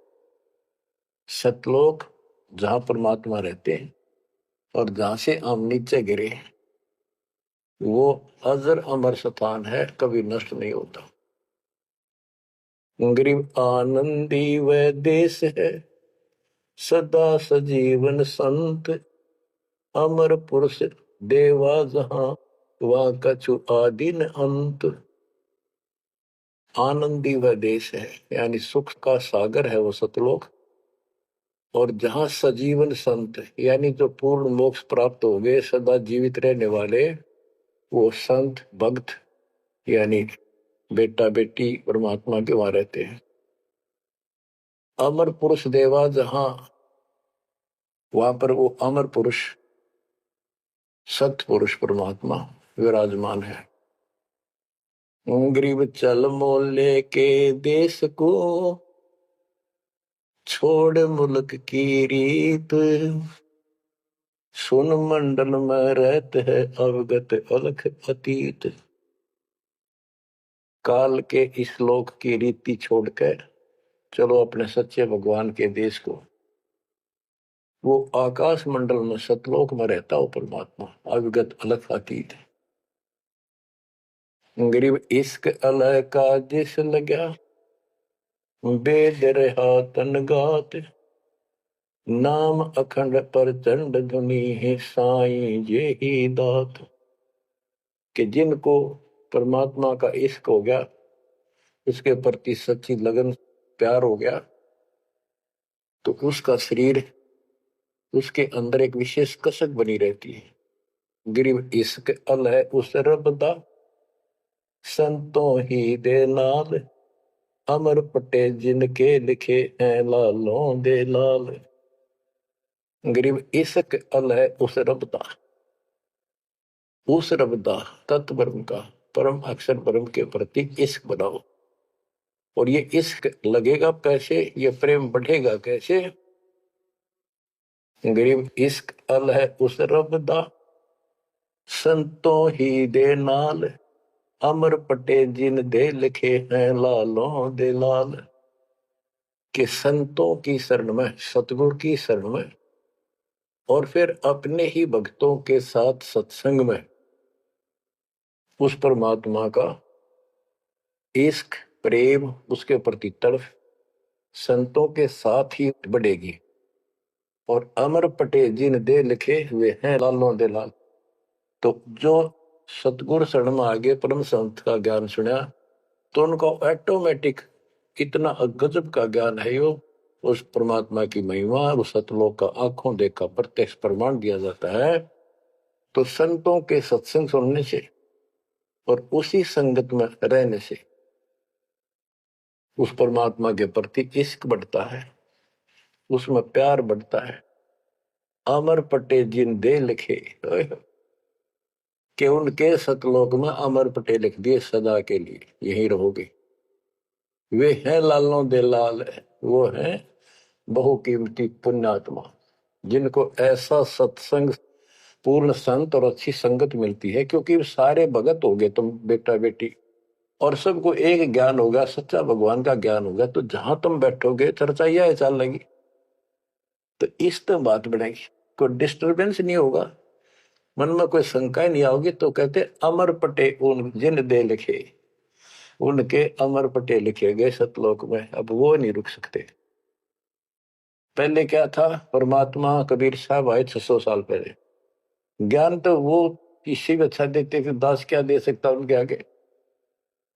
सतलोक जहां परमात्मा रहते हैं और जहां से हम नीचे गिरे, वो अजर अमर स्थान है, कभी नष्ट नहीं होता। गरीब आनंदी वह देश है, सदा सजीवन संत, अमर पुरुष देवा जहां, वह कछु आदि न अंत। आनंदी वह देश है, यानी सुख का सागर है वो सतलोक। और जहां सजीवन संत, यानी जो पूर्ण मोक्ष प्राप्त हो गए, सदा जीवित रहने वाले, वो संत भक्त यानी बेटा बेटी परमात्मा के वहां रहते हैं। अमर पुरुष देवा जहां, वहां पर वो अमर पुरुष, सत्य पुरुष परमात्मा विराजमान है। गरीब चल मोले के देश को, छोड़ मुल्क की रीत, सुन मंडल में रहते है अवगत अलख अतीत। काल के इस लोक की रीति छोड़कर चलो अपने सच्चे भगवान के देश को। वो आकाश मंडल में सतलोक में रहता हो परमात्मा, अविगत अलग अतीत है। गरीब इश्क अलह का जिस लगा, वेद रहा तन गात, नाम अखंड पर चंड धुनी है साई जे ही दात। कि जिनको परमात्मा का इश्क हो गया, उसके प्रति सच्ची लगन प्यार हो गया, तो उसका शरीर, उसके अंदर एक विशेष कसक बनी रहती है। गरीब इश्क अलह उस रब दा, संतों ही दे नाल, अमर पटे जिनके लिखे हैं लालों दे लाल। गरीब इश्क अलह उस रब दा, उस रब दा तत्व ब्रह्म का, परम अक्षर ब्रह्म के प्रति इश्क बनाओ। और ये इश्क लगेगा कैसे, ये प्रेम बढ़ेगा कैसे। गरीब इश्क अलह उस रब दा, संतों ही दे नाल, अमर पटे जिन दे लिखे हैं लालों दे लाल। कि संतों की शरण में, सतगुरु की शरण में, और फिर अपने ही भक्तों के साथ सत्संग में उस परमात्मा का इश्क प्रेम, उसके प्रति तड़प संतों के साथ ही बढ़ेगी। और अमर पटे जिन दे लिखे हुए हैं लालों दे लाल। तो जो सतगुरु शरण में आगे परम संत का ज्ञान सुना, तो उनको ऑटोमेटिक इतना गजब का ज्ञान है, यो उस परमात्मा की महिमा, उस सतलोक का आंखों देखा प्रत्यक्ष प्रमाण दिया जाता है। तो संतों के सत्संग सुनने से और उसी संगत में रहने से उस परमात्मा के प्रति इश्क बढ़ता है, उसमें प्यार बढ़ता है। अमर पटे जिन दे लिखे, कि उनके सतलोक में अमर पटे लिख दिए सदा के लिए, यही रहोगे। वे हैं लालों दे लाल, वो हैं बहुकीमती पुण्यात्मा, जिनको ऐसा सत्संग, पूर्ण संत और अच्छी संगत मिलती है। क्योंकि सारे भगत हो गए तुम बेटा बेटी, और सबको एक ज्ञान होगा, सच्चा भगवान का ज्ञान होगा, तो जहां तुम बैठोगे चर्चा यह चल लगी, तो इस तो बात बनेगी, कोई डिस्टरबेंस नहीं होगा, मन में कोई शंका नहीं आओगी। तो कहते अमर पटे उन जिन दे लिखे, उनके अमर पटे लिखे गए सतलोक में, अब वो नहीं रुक सकते। पहले क्या था, परमात्मा कबीर साहब आए 600 साल पहले, ज्ञान तो वो इससे भी अच्छा देते थे, दास क्या दे सकता उनके आगे।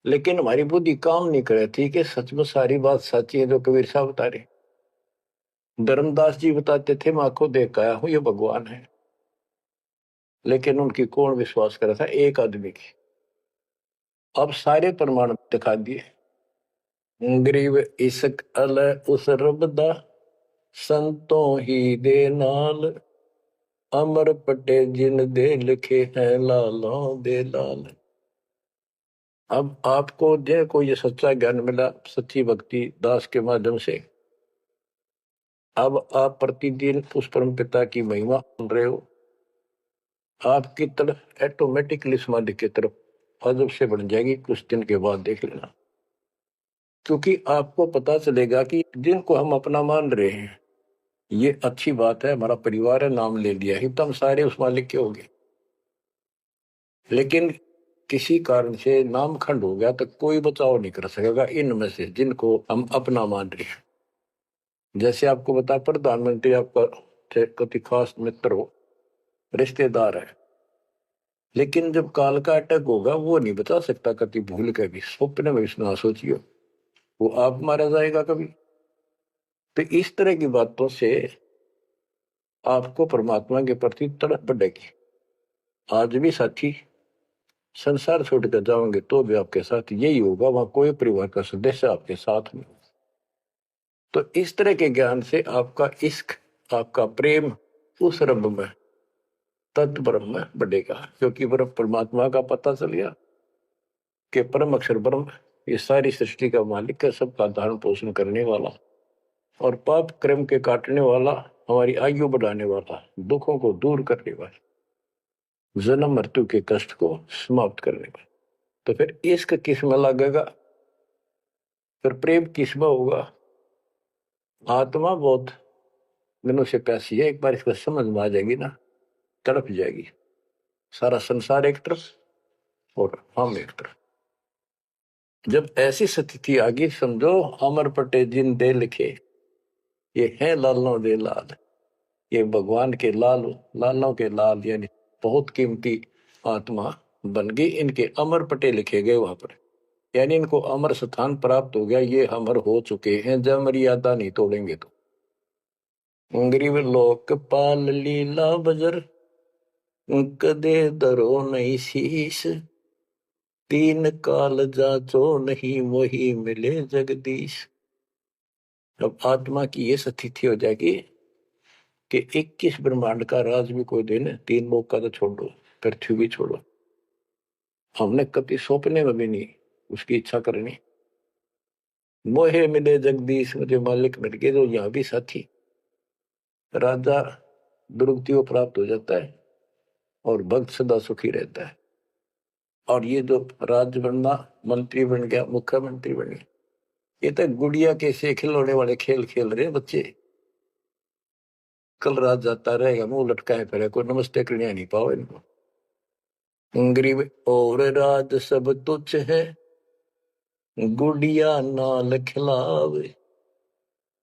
लेकिन हमारी बुद्धि काम नहीं करे थी कि सच में सारी बात सच्ची है जो कबीर साहब बता रहे। धर्मदास जी बताते थे, मैं आंखों देख आया हूं ये भगवान है, लेकिन उनकी कौन विश्वास करा था, एक आदमी की। अब सारे प्रमाण दिखा दिए। गरीब इश्क अल उस रब दा, संतों ही दे नाल, अमर पटे जिन दे लिखे हैं लालों दे लाल। अब आपको देखो ये सच्चा ज्ञान मिला, सच्ची भक्ति दास के माध्यम से। अब आप प्रतिदिन उस परम पिता की महिमा सुन रहे हो, आपकी तरफ ऑटोमेटिकली समाधि की तरफ अजब से बढ़ जाएगी, कुछ दिन के बाद देख लेना। क्योंकि आपको पता चलेगा कि जिनको हम अपना मान रहे हैं, ये अच्छी बात है, हमारा परिवार है, नाम ले लिया ही तो हम सारे उस मालिक के हो गए। लेकिन किसी कारण से नाम खंड हो गया तो कोई बचाव नहीं कर सकेगा इनमें से जिनको हम अपना मान रहे हैं। जैसे आपको बता, प्रधानमंत्री आपका कति खास मित्र हो, रिश्तेदार है, लेकिन जब काल का अटैक होगा वो नहीं बचा सकता कति, भूल के भी स्वप्न में ना सोचियो, वो आप मारा जाएगा कभी। तो इस तरह की बातों से आपको परमात्मा के प्रति तड़प बढ़ेगी। आज भी साथी संसार छोड़कर जाओगे तो भी आपके साथ यही होगा, वहां कोई परिवार का सदस्य आपके साथ नहीं। तो इस तरह के ज्ञान से आपका इश्क, आपका प्रेम उस रब में, तत्व ब्रह्म में बढ़ेगा, क्योंकि ब्रह्म परमात्मा का पता चल गया कि परम अक्षर ब्रह्म ये सारी सृष्टि का मालिक है, सबका धारण पोषण करने वाला और पाप क्रम के काटने वाला, हमारी आयु बढ़ाने वाला, दुखों को दूर करने वाला, जन्म मृत्यु के कष्ट को समाप्त करने वाला। तो फिर इश्क किसमें लगेगा, फिर प्रेम किसमें होगा। आत्मा बहुत दिनों से प्यासी है, एक बार इसको समझ में आ जाएगी ना, तड़प जाएगी। सारा संसार एक तरफ और हम एक तरफ। जब ऐसी स्थिति आ गई, समझो अमर पटे जिन दे लिखे, ये है लालों दे लाल, ये भगवान के लाल, लालों के लाल, यानी बहुत कीमती आत्मा बन गई, इनके अमर पटे लिखे गए वहां पर, यानी इनको अमर स्थान प्राप्त हो गया, ये अमर हो चुके हैं, जब मर्यादा नहीं तोड़ेंगे तो। गरीब लोकपाल लीला बजर, कदे दरो नहीं शीश, तीन काल जाचो नहीं वही मिले जगदीश। अब आत्मा की ये स्थिति हो जाएगी कि 21 ब्रह्मांड का राज भी कोई देने, तीन लोग का तो छोड़ो, पृथ्वी भी छोड़ो, हमने कभी सौंपने में भी नहीं उसकी इच्छा करनी। मोहे मिले जगदीश, मुझे मालिक मिल गए, जो यहाँ भी साथी, राजा दुर्गति को प्राप्त हो जाता है और भक्त सदा सुखी रहता है। और ये जो राज्य बनना, मंत्री बन गया, मुख्यमंत्री बन गया, ये तो गुड़िया के से खिलौने वाले खेल खेल रहे बच्चे। कल रात जाता रहेगा, मुंह लटकाए फिरे, कोई नमस्ते करने नहीं पाओ इनको। गरीब और राज सब तुच्छ है, गुड़िया नाल खिलावे,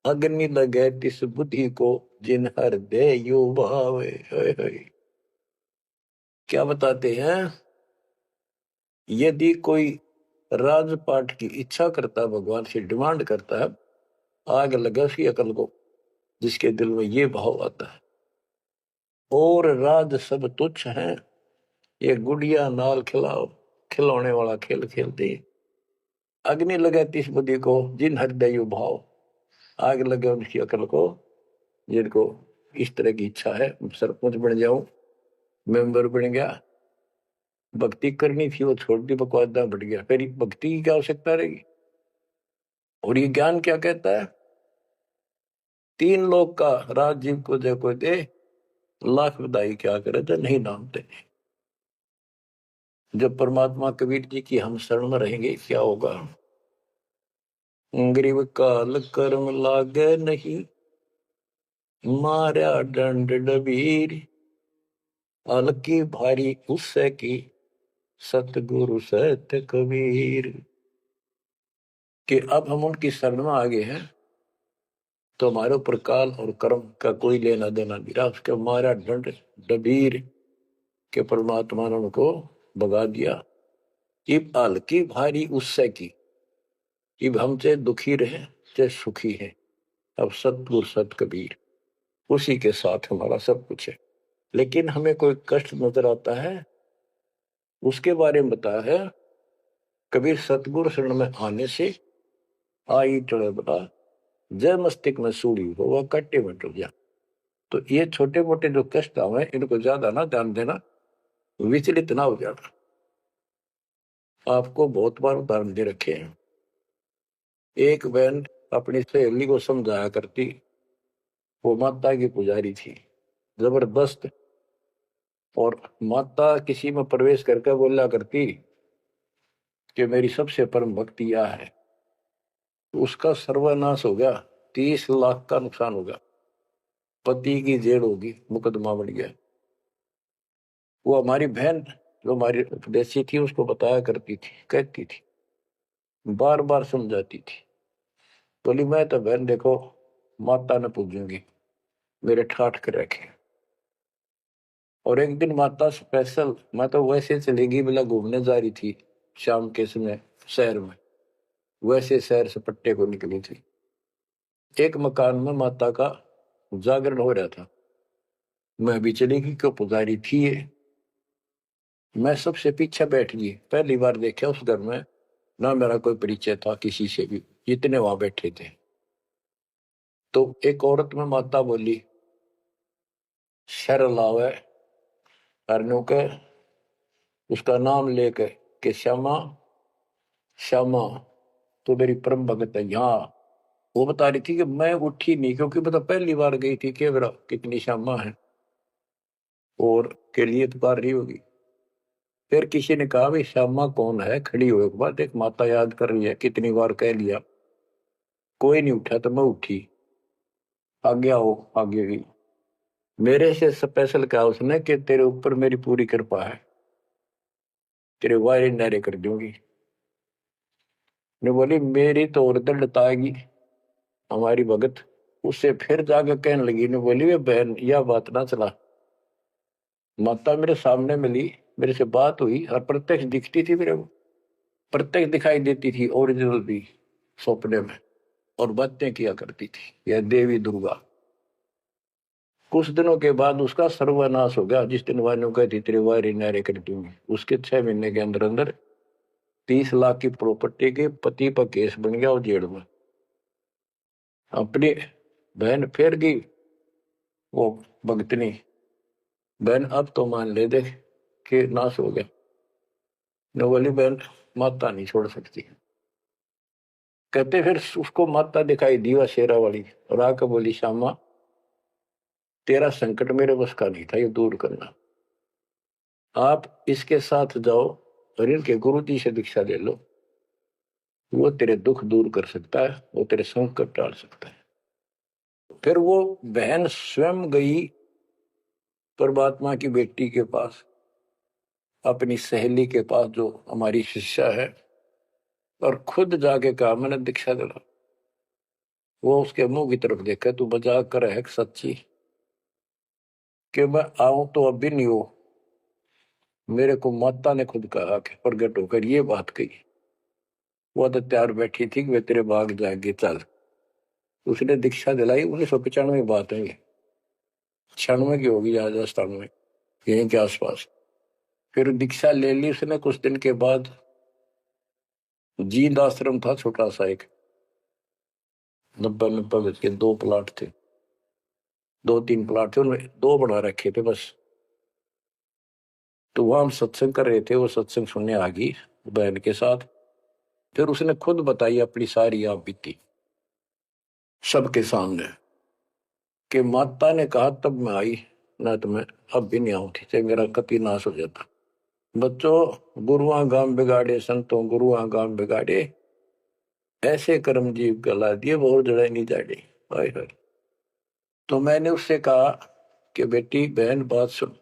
अग्नि लगे तिस बुद्धि को, जिन हृदय यू भावे। क्या बताते हैं, यदि कोई राजपाट की इच्छा करता है, भगवान से डिमांड करता है, आग लगे उसकी अकल को, जिसके दिल में ये भाव आता है। और राज सब तुच्छ हैं, ये गुड़िया नाल खिलाओ, खिलौने वाला खेल खेलते। अग्नि लगे तिस बुद्धि को, जिन हृदय भाव, आग लगे उनकी अकल को, जिनको इस तरह की इच्छा है, सरपंच बन जाऊं, मेंबर बन गया, भक्ति करनी थी वो छोड़ दी, बकवादा बढ़ गया, फिर भक्ति की क्या आवश्यकता रहेगी। और ये ज्ञान क्या कहता है, तीन लोग का राज जीव को दे कोई दे, लाख बधाई क्या करे तो नहीं नामते। जब परमात्मा कबीर जी की हम शरण में रहेंगे क्या होगा, गरीब काल कर्म लागे नहीं, मारा दंड डबीर, अलकी भारी उससे की, सतगुरु सत्य कबीर। कि अब हम उनकी शरण में आ गए हैं तो हमारे ऊपर काल और कर्म का कोई लेना देना नहीं रहा, उसके मारा दंड डबीर के परमात्मा ने उनको भगा दिया। इब हल्की भारी उससे की, इब हम चाहे दुखी रहे चाहे सुखी है, अब सतगुरु सत कबीर, उसी के साथ हमारा सब कुछ है। लेकिन हमें कोई कष्ट नजर आता है, उसके बारे में बताया है कबीर, सतगुरु शरण में आने से आई चढ़े बता, जय मस्तिष्क में सूड़ी हो वह कट्टे में टूट जा। तो ये छोटे मोटे जो कष्ट आवे इनको ज्यादा ना ध्यान देना, विचलित ना हो जाना। आपको बहुत बार उदाहरण दे रखे हैं। एक बहन अपनी सहेली को समझाया करती, वो माता की पुजारी थी जबरदस्त, और माता किसी में प्रवेश करके बोला करती कि मेरी सबसे परम भक्ति यह है। उसका सर्वनाश हो गया, 30 लाख का नुकसान हो गया, पति की जेल होगी, मुकदमा बन गया। वो हमारी बहन जो हमारी उपदेशी थी उसको बताया करती थी, कहती थी, बार बार समझाती थी, बोली मैं तो बहन देखो माता ने पूजूंगी, मेरे ठाठ के रखे। और एक दिन माता स्पेशल, मैं तो वैसे चलेगी बिला घूमने जा रही थी शाम के समय शहर में, वैसे शहर से पट्टे को निकली थी। एक मकान में माता का जागरण हो रहा था, मैं भी चली गई, क्यों पुजारी थी ये। मैं सबसे पीछे बैठ गई, पहली बार देखा उस घर में, ना मेरा कोई परिचय था किसी से भी, जितने वहां बैठे थे। तो एक औरत में माता बोली, शर लावे हरनों के, उसका नाम लेके कि श्यामा श्यामा तो मेरी परम भगत है यहाँ। वो बता रही थी कि मैं उठी नहीं, क्योंकि बता पहली बार गई थी कि मेरा कितनी श्यामा है और के लिए पुकार रही होगी। फिर किसी ने कहा भाई श्यामा कौन है, खड़ी हुए के बाद एक माता याद कर रही है, कितनी बार कह लिया, कोई नहीं उठा तो मैं उठी, आगे आओ आगे गई। मेरे से स्पेशल कहा उसने कि तेरे ऊपर मेरी पूरी कृपा है, तेरे वायरे नारे कर दूंगी। ने बोली मेरी तो और दिल लताएगी हमारी भगत। उससे फिर जाकर कहने लगी, ने बोली वे बहन यह बात ना चला, माता मेरे सामने मिली, मेरे से बात हुई और प्रत्यक्ष दिखती थी मेरे को, प्रत्यक्ष दिखाई देती थी ओरिजिनल भी सपने में, और बातें किया करती थी यह देवी दुर्गा। कुछ दिनों के बाद उसका सर्वनाश हो गया, जिस दिन वायु कहती तेरे वायरे नारे कर दूंगी, उसके 6 महीने के अंदर अंदर 30 लाख की प्रॉपर्टी के पति पर केस बन गया और जेल में। अपनी बहन फिर गई वो भगतनी, बहन अब तो मान ले दे कि नाश हो गया। नवली बहन माता नहीं छोड़ सकती। कहते फिर उसको माता दिखाई दी वह शेरा वाली, और आकर बोली श्यामा तेरा संकट मेरे बस का नहीं था ये दूर करना, आप इसके साथ जाओ और इनके गुरु जी से दीक्षा ले लो, वो तेरे दुख दूर कर सकता है, वो तेरे संकट टाल सकता है। फिर वो बहन स्वयं गई परमात्मा की बेटी के पास, अपनी सहेली के पास जो हमारी शिष्या है, और खुद जाके कहा मैंने दीक्षा दिला। वो उसके मुंह की तरफ देखा, तू मजाक कर है सच्ची कि मैं आऊं तो अब भी नहीं हो, मेरे को माता ने खुद कहा कि प्रगट होकर ये बात कही। वो तो तैयार बैठी थी कि वे तेरे भाग जाएंगे चल। उसने दीक्षा दिलाई, 1995 बात है ये, 96 की होगी या 97 यहीं के आसपास। फिर दीक्षा ले ली उसने। कुछ दिन के बाद जींद आश्रम था छोटा सा एक, 90 गज के 2 प्लाट थे, 2-3 प्लाट थे, उनमें 2 बना रखे थे बस। तो वहां हम सत्संग कर रहे थे, वो सत्संग सुनने आ गई बहन के साथ। फिर उसने खुद बताई अपनी सारी आप बीती सबके सामने, कि माता ने कहा तब मैं आई, ना तो मैं अब भी नहीं आऊंगी, चाहे मेरा कति नाश हो जाता। बच्चों गुरुआ गांव बिगाड़े संतों गुरुआ गांव बिगाड़े, ऐसे कर्म जीव गला दिए वो जड़ा नहीं जाड़े। हाय हाय। तो मैंने उससे कहा कि बेटी बहन बात सुन,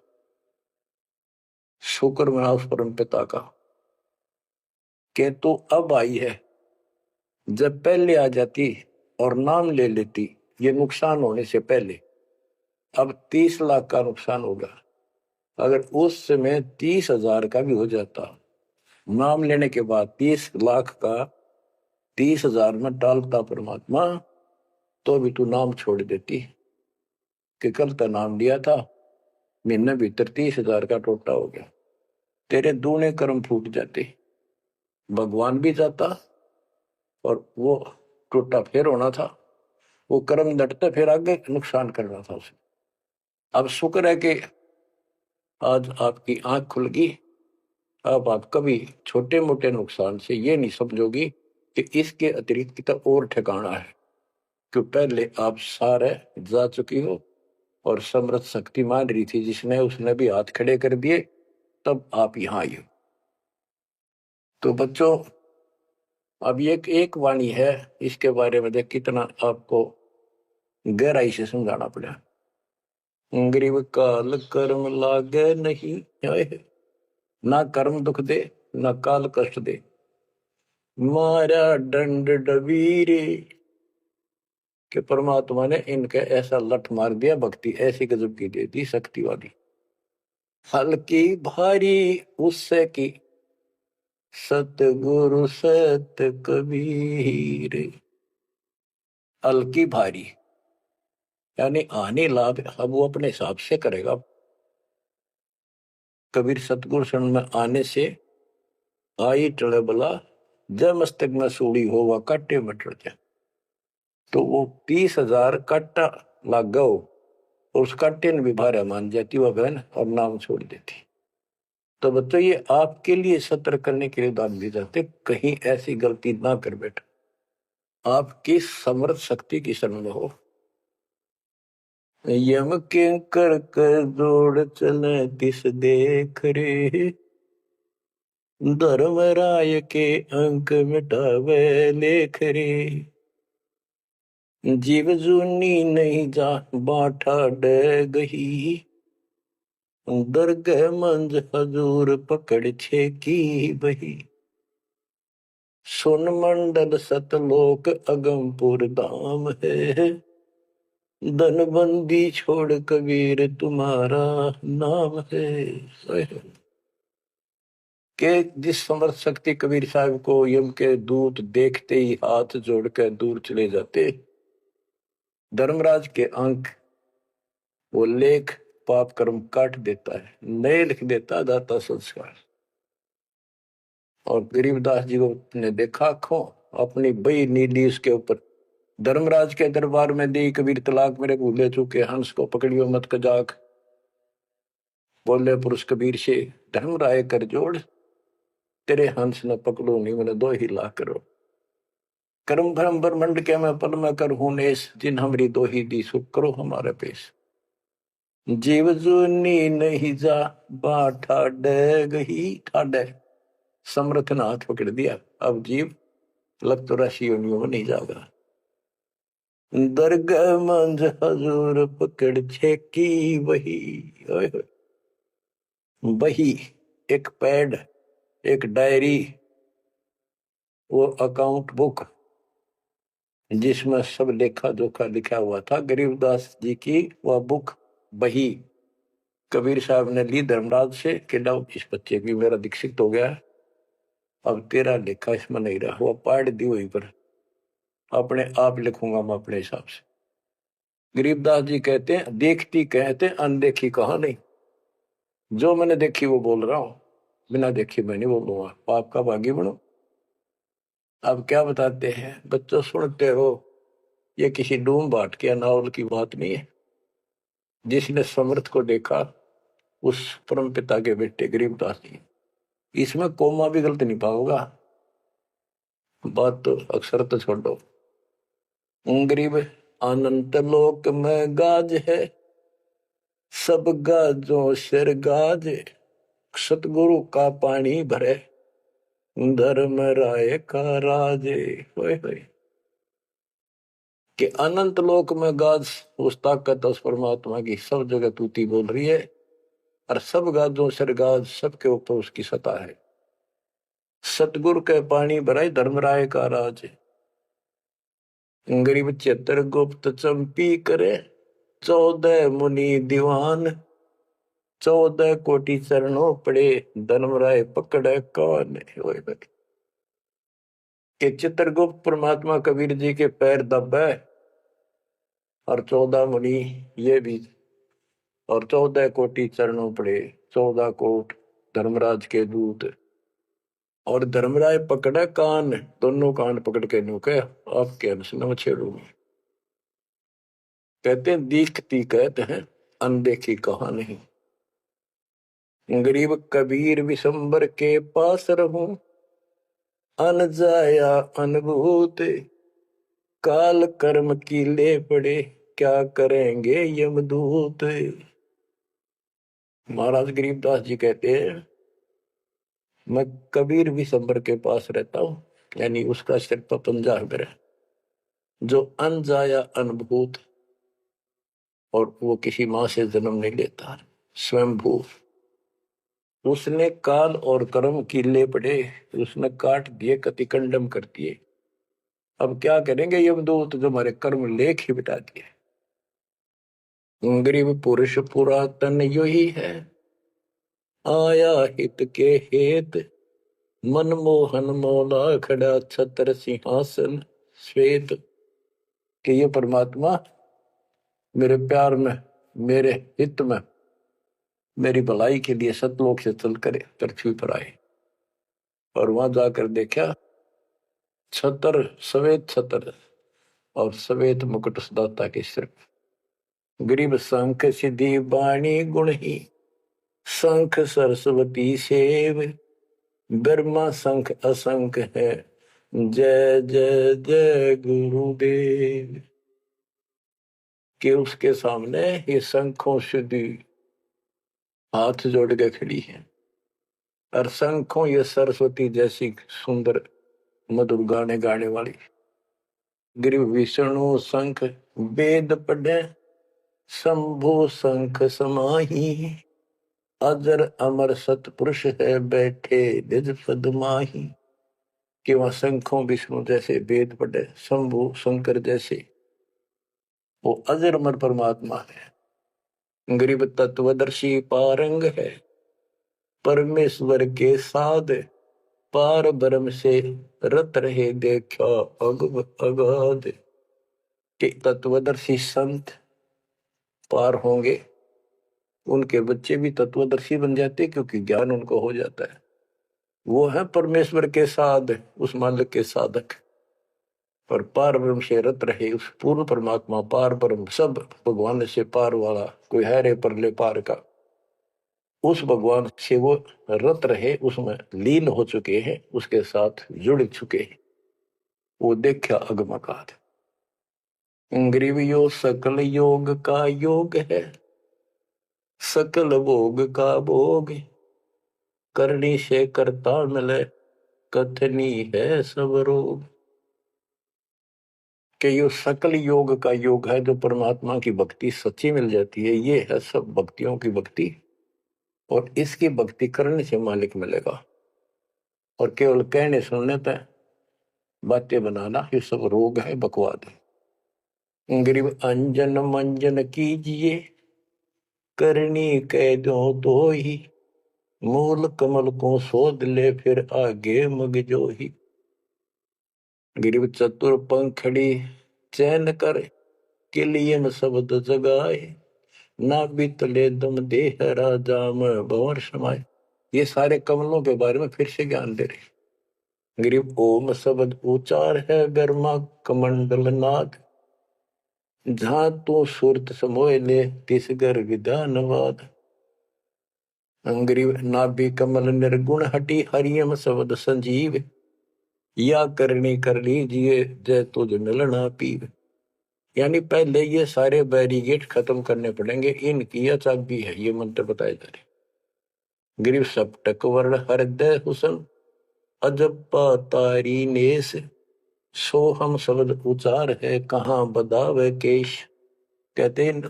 शुक्र मना उस परम पिता का कि तू अब आई है, जब पहले आ जाती और नाम ले लेती ये नुकसान होने से पहले, अब 30 लाख का नुकसान होगा। अगर उस समय 30,000 का भी हो जाता, नाम लेने के बाद 30 लाख का 30,000 में डालता परमात्मा, तो भी तू नाम छोड़ देती कि कल का नाम लिया था, महीने भीतर 30,000 का टोटा हो गया, तेरे दूने कर्म फूट जाते, भगवान भी जाता और वो टोटा फिर होना था, वो कर्म डटते फिर आगे नुकसान करना था उसे। अब शुक्र है कि आज आपकी आंख खुल गई। अब आप कभी छोटे मोटे नुकसान से ये नहीं समझोगी कि इसके अतिरिक्त कितना और ठिकाना है, क्यों पहले आप सारे जा चुकी हो और समर्थ शक्ति मान रही थी जिसने, उसने भी हाथ खड़े कर दिए, तब आप यहां आई हो। तो बच्चों अब ये एक वाणी है, इसके बारे में देख कितना आपको गहराई से समझाना पड़ा। गरीब काल कर्म लागे नहीं, ना कर्म दुख दे ना काल कष्ट दे, मारा दंड डबीरे, कि परमात्मा ने इनके ऐसा लठ मार दिया, भक्ति ऐसी गजब की दे दी शक्ति वाली। हल्की भारी उससे की सतगुरु सत कबीर, हल्की भारी यानी आने लाभ अब वो अपने हिसाब से करेगा। कबीर सतगुरु शरण में आने से आई टले बला, जब मस्तक में सूड़ी हो वह काटे में टल जाए। तो वो 30,000 काटा लग गो, और उसका टिन भी भारा मान जाती वह बहन और नाम छोड़ देती। तो बच्चों ये आपके लिए सत्र करने के लिए दान दिए जाते, कहीं ऐसी गलती ना कर बेटा, आपकी समर्थ शक्ति की शरण में हो। यम के कर जोड़ चले तिस देख रे, धर्मराय के अंक मिटावे लेख रे, जीव जूनी नहीं जा बाठा डे गही, दरगह मंज हजूर पकड़ छे की बही, सुन मंडल सतलोक अगमपुर धाम है, धनबंदी छोड़ कबीर तुम्हारा नाम है। के जिस समर्थ शक्ति कबीर साहब को यम के दूत देखते ही हाथ जोड़कर दूर चले जाते, धर्मराज के अंक वो लेख पाप कर्म काट देता है, नए लिख देता दाता संस्कार। और गरीबदास जी को ने देखा खो अपनी बई नीली उसके ऊपर, धर्मराज के दरबार में दी कबीर तलाक मेरे भूले चुके, हंस को पकड़ियो मत कजाक, बोले पुरुष कबीर से धर्मराय कर जोड़, तेरे हंस न पकड़ो नहीं मैंने दो ही ला करो, कर्म भ्रम ब्रह्मंड के मैं पल में कर हूं नेस, जिन हमरी दो ही दी सुख करो हमारे पेश, जीव जूनी नहीं जा बाठा डे गही, ठाडे समर्थ ने हाथ पकड़ दिया, अब जीव लग तो राशि योनियों में नहीं जाएगा, दरगाह मंझ हजूर पकड़ छेकी वही। वही एक पैड, एक डायरी, वो अकाउंट बुक जिसमें सब लेखा जोखा लिखा हुआ था, गरीबदास जी की वह बुक बही कबीर साहब ने ली धर्मराज से कि लो इस बच्चे की मेरा दीक्षित हो गया, अब तेरा लेखा इसमें नहीं रहा, वो पाड़ दी वहीं पर, अपने आप लिखूंगा मैं अपने हिसाब से। गरीबदास जी कहते हैं देखती कहते अनदेखी कहा नहीं, जो मैंने देखी वो बोल रहा हूं, बिना देखी मैं नहीं बोलूंगा, पाप का भागी बनो। अब क्या बताते हैं बच्चों, सुनते हो, ये किसी डूम बाट के नावल की बात नहीं है, जिसने समर्थ को देखा उस परम पिता के बेटे गरीबदास जी, इसमें कोमा भी गलत नहीं पाओगा, बात तो अक्सर तो छोड़ो। गरीब अनंत लोक में गाज है, सब गाजों सिर गाज, सतगुरु का पानी भरे, धर्म राय का राजे। होए होए कि अनंत लोक में गाज उस ताकत उस परमात्मा की सब जगह तूती बोल रही है, और सब गाजों सिर गाज, सबके ऊपर उसकी सत्ता है, सतगुरु के पानी भराए धर्मराय का राज, गरीब चतर गुप्त चंपी करे, 14 मुनि दीवान, 14 कोटि चरणों पड़े, धर्मराय पकड़े कौन। कि चित्रगुप्त परमात्मा कबीर जी के पैर दबे, और 14 मुनि ये भी, और 14 कोटि चरणों पड़े, 14 कोट धर्मराज के दूत, और धर्मराय पकड़े कान, दोनों कान पकड़ के न्यू कह आपके अंश न छेड़ूंगी। कहते हैं दीखती कहते हैं अनदेखी कहा नहीं, गरीब कबीर विशंबर के पास रहूं, अन जाया अनुभूत, काल कर्म की ले पड़े, क्या करेंगे यमदूत। महाराज गरीबदास जी कहते हैं मैं कबीर विशंबर के पास रहता हूं, यानी उसका सिर पर पंजा है मेरा, जो अनजाया अनुभूत, और वो किसी माँ से जन्म नहीं लेता, स्वयंभू, उसने काल और कर्म की ले पड़े, उसने काट दिए, कतिकंडम कर दिए, अब क्या करेंगे यमदूत, जो हमारे कर्म लेख ही बिटा दिए। गरीब पुरुष पुरातन यो ही है, आया हित के हेत, मनमोहन मौला खड़ा छत्र सिंहासन श्वेत, कि ये परमात्मा मेरे प्यार में, मेरे हित में, मेरी भलाई के लिए सतलोक से चल कर पृथ्वी पर आए, और वहां जाकर देखा छतर, श्वेत छतर और श्वेत मुकुट दाता के सिर, गरीब शंख सिद्धि बाणी गुण ही, शंख सरस्वती सेव, ब्रह्मा शंख असंख है, जय जय जय गुरुदेव। कि उसके सामने ये शंखों सिद्धि हाथ जोड़ के खड़ी है, और शंखों ये सरस्वती जैसी सुंदर मधुर गाने गाने वाली। गिरि विष्णु शंख वेद पढ़े, शंभु शंख समाही, अजर अमर सतपुरुष है बैठे निज पद माही। कि वह शंखों विष्णु जैसे वेद पढ़े, शंभु शंकर जैसे वो अजर अमर परमात्मा है। गरीब तत्वदर्शी पारंग है, परमेश्वर के साध, पार ब्रह्म से रत रहे देखा अगाध। कि तत्वदर्शी संत पार होंगे, उनके बच्चे भी तत्वदर्शी बन जाते, क्योंकि ज्ञान उनको हो जाता है। वो है परमेश्वर के साध, उस मालिक के साधक, और पार ब्रह्म से रत रहे उस पूर्ण परमात्मा, पार ब्रह्म सब भगवान से पार वाला कोई है रे परले पार का, उस भगवान से वो रत रहे, उसमें लीन हो चुके हैं, उसके साथ जुड़ चुके हैं। वो देखा अगमकाद। ग्रीवियो सकल योग का योग है, सकल भोग का भोग, करनी से करता मिले, कथनी है सब रोग। कि यो सकल योग का योग है, जो परमात्मा की भक्ति सच्ची मिल जाती है, ये है सब भक्तियों की भक्ति। और इसकी भक्ति करने से मालिक मिलेगा, और केवल कहने सुनने पे बातें बनाना ये सब रोग है, बकवाद है। गरीब अंजन मंजन कीजिए, करनी कह दो तो ही, मूल कमल को शोध ले फिर आगे मग जो ही। गरीब चतुर पंखड़ी चैन कर, किलियन शब्द जगाए, ना बीतले दम देह राजा में भंवर समाये। ये सारे कमलों के बारे में फिर से ज्ञान दे रहे। गरीब ओम शब्द उचार है, गर्मा कमंडल नाद, जहां तू सुरत समोय ले तिस घर विधानवाद। गरीब नाभि कमल निर्गुण हटी, हरियम शब्द संजीव, या करनी कर लीजिए जय तुझ मिलना पीव। यानी पहले ये सारे बैरिगेट खत्म करने पड़ेंगे, इनकी यह चाबी है, ये मंत्र बताए जा रहे। गिरिव सप्तक वर्ण हृदय हुसन, अजप्पा तारी नेस, सोहम शब्द उचार है, कहाँ बदावे केश। कहते हैं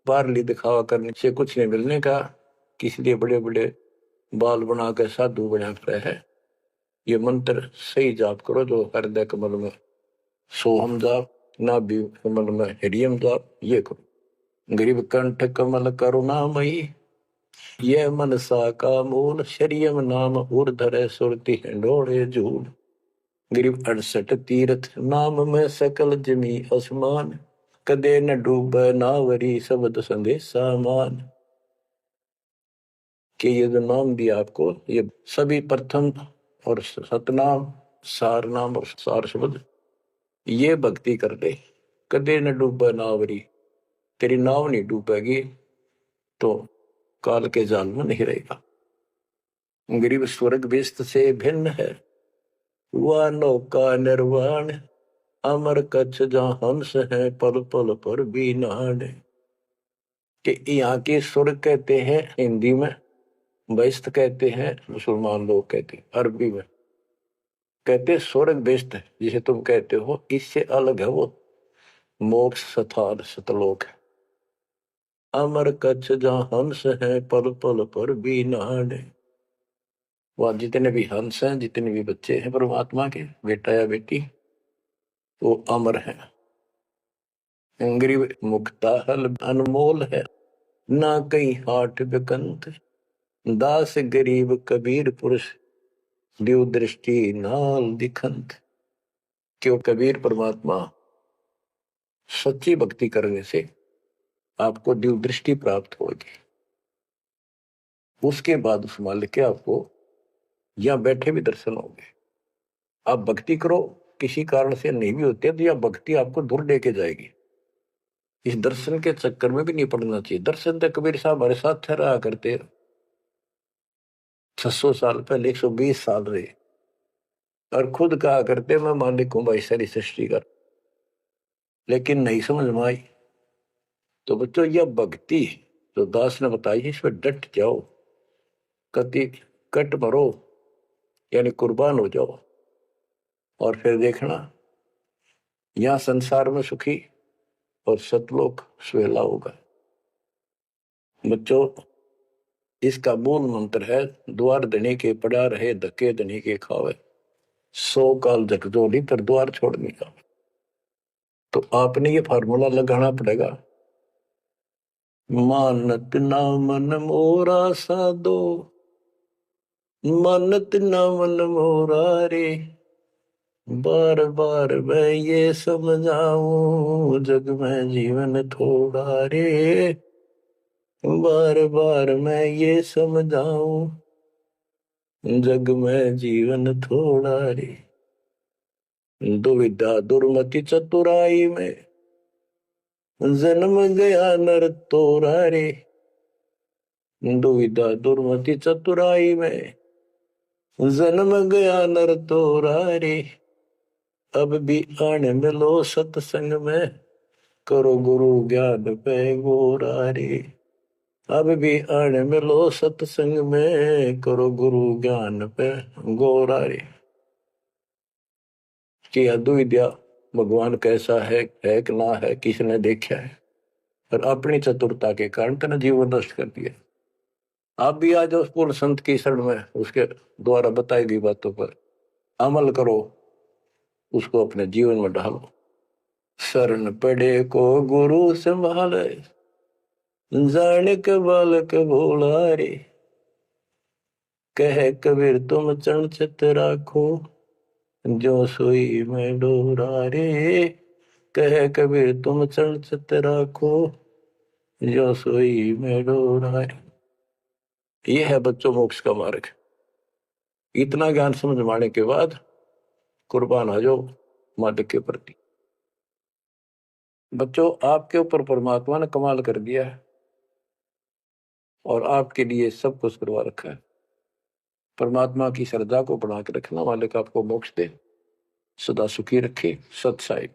बारली दिखावा करने से कुछ नहीं मिलने का, इसलिए बड़े बड़े बाल बना के साधु बना रहे है। ये मंत्र सही जाप करो, जो हृदय कमल में सोहम जाप, नाभि कमल में हरियम जाप, ये करो। गरीब कंठ कमल करुणामयी, ये मनसा का मूल, शरियम नाम ऊर्धर सुरति हिंडोड़े झूल। गरीब 68 तीर्थ नाम में सकल जमी आसमान, कदे न डूब नावरी शब्द संदेशा मान। कि ये जो नाम दिया आपको, ये सभी प्रथम और सतनाम, सार नाम और सार शब्द, ये भक्ति कर ले, कदे न डूबा नावरी, तेरी नाव नहीं डूबेगी तो काल के जाल में नहीं रहेगा। गरीब स्वर्ग बेस्त से भिन्न है, वह नौका निर्वाण, अमर कच्छ जहां हंस है, पल पल पर भी नाण। कि यहाँ के स्वर्ग कहते हैं हिंदी में, बेस्त कहते हैं मुसलमान लोग कहते हैं, अरबी में कहते स्वर्ग बेस्त है, जिसे तुम कहते हो, इससे अलग है वो मोक्ष स्थान सतलोक है। अमर कच्छ जहां हंस है, पल पल पर भी नाण। वह जितने भी हंस हैं, जितने भी बच्चे हैं परमात्मा के, बेटा या बेटी, वो अमर है। गरीब मुक्ता हल अनमोल है, ना कहीं हाट बिकंत, दास गरीब कबीर पुरुष, दिव दृष्टि नाल दिखंत। क्यों कबीर परमात्मा, सच्ची भक्ति करने से आपको दिव दृष्टि प्राप्त होगी। उसके बाद उस मालिक के आपको या बैठे भी दर्शन होंगे। आप भक्ति करो, किसी कारण से नहीं भी होते तो यह भक्ति आपको दूर लेके जाएगी। इस दर्शन के चक्कर में भी नहीं पड़ना चाहिए। दर्शन तो कबीर साहब हमारे साथ रहा करते, 600 साल पहले, 120 साल रहे, और खुद कहा करते मैं मालिक हूं भाई सारी सृष्टि का। लेकिन नहीं समझ में आई। तो बच्चों यह भक्ति जो दास ने बताई है, इसमें डट जाओ, कति कट मरो, यानी कुर्बान हो जाओ, और फिर देखना यहां संसार में सुखी और सतलोक सुहेला होगा। बच्चों इसका मूल मंत्र है, द्वार धनी के पड़ा रहे, धक्के धनी के खावे, 100 काल झकझोली तर द्वार छोड़ने का। तो आपने ये फार्मूला लगाना पड़ेगा, मानत ना मन मोरा साधो, मानत ना मन मोरा रे, बार बार मैं ये समझाऊं, जग में जीवन थोड़ा रे, बार बार मैं ये समझाऊं, जग में जीवन थोड़ा रे। दुविधा दुर्मति चतुराई में, जन्म गया नर तोरा रे, दुविधा दुर्मति चतुराई में, जन्म गया नर तोरा रे, अब भी आने मिलो सत्संग में, करो गुरु ज्ञान पे गोरा रे, अब भी आने मिलो सत्संग में, करो गुरु ज्ञान पे गोरा रे। कि अद्विद्या भगवान कैसा है कि ना है, किसने देखा है, और अपनी चतुरता के कारण तेने जीवन नष्ट कर दिया। आप भी आज उस पूर्ण संत की शरण में, उसके द्वारा बताई गई बातों पर अमल करो, उसको अपने जीवन में ढालो। शरण पड़े को गुरु संभाले, जाने के बालक भोला रे, कह कबीर तुम चरण चित राखो, जो सोई में डोरा रे, कह कबीर तुम चरण चित राखो, जो सोई में डोरा रे। ये है बच्चों मोक्ष का मार्ग। इतना ज्ञान समझ माने के बाद कुर्बान हो जाओ मालिक के प्रति। बच्चों आपके ऊपर परमात्मा ने कमाल कर दिया है, और आपके लिए सब कुछ करवा रखा है। परमात्मा की श्रद्धा को बना के रखना, मालिक आपको मोक्ष दे, सदा सुखी रखे। सत साहिब।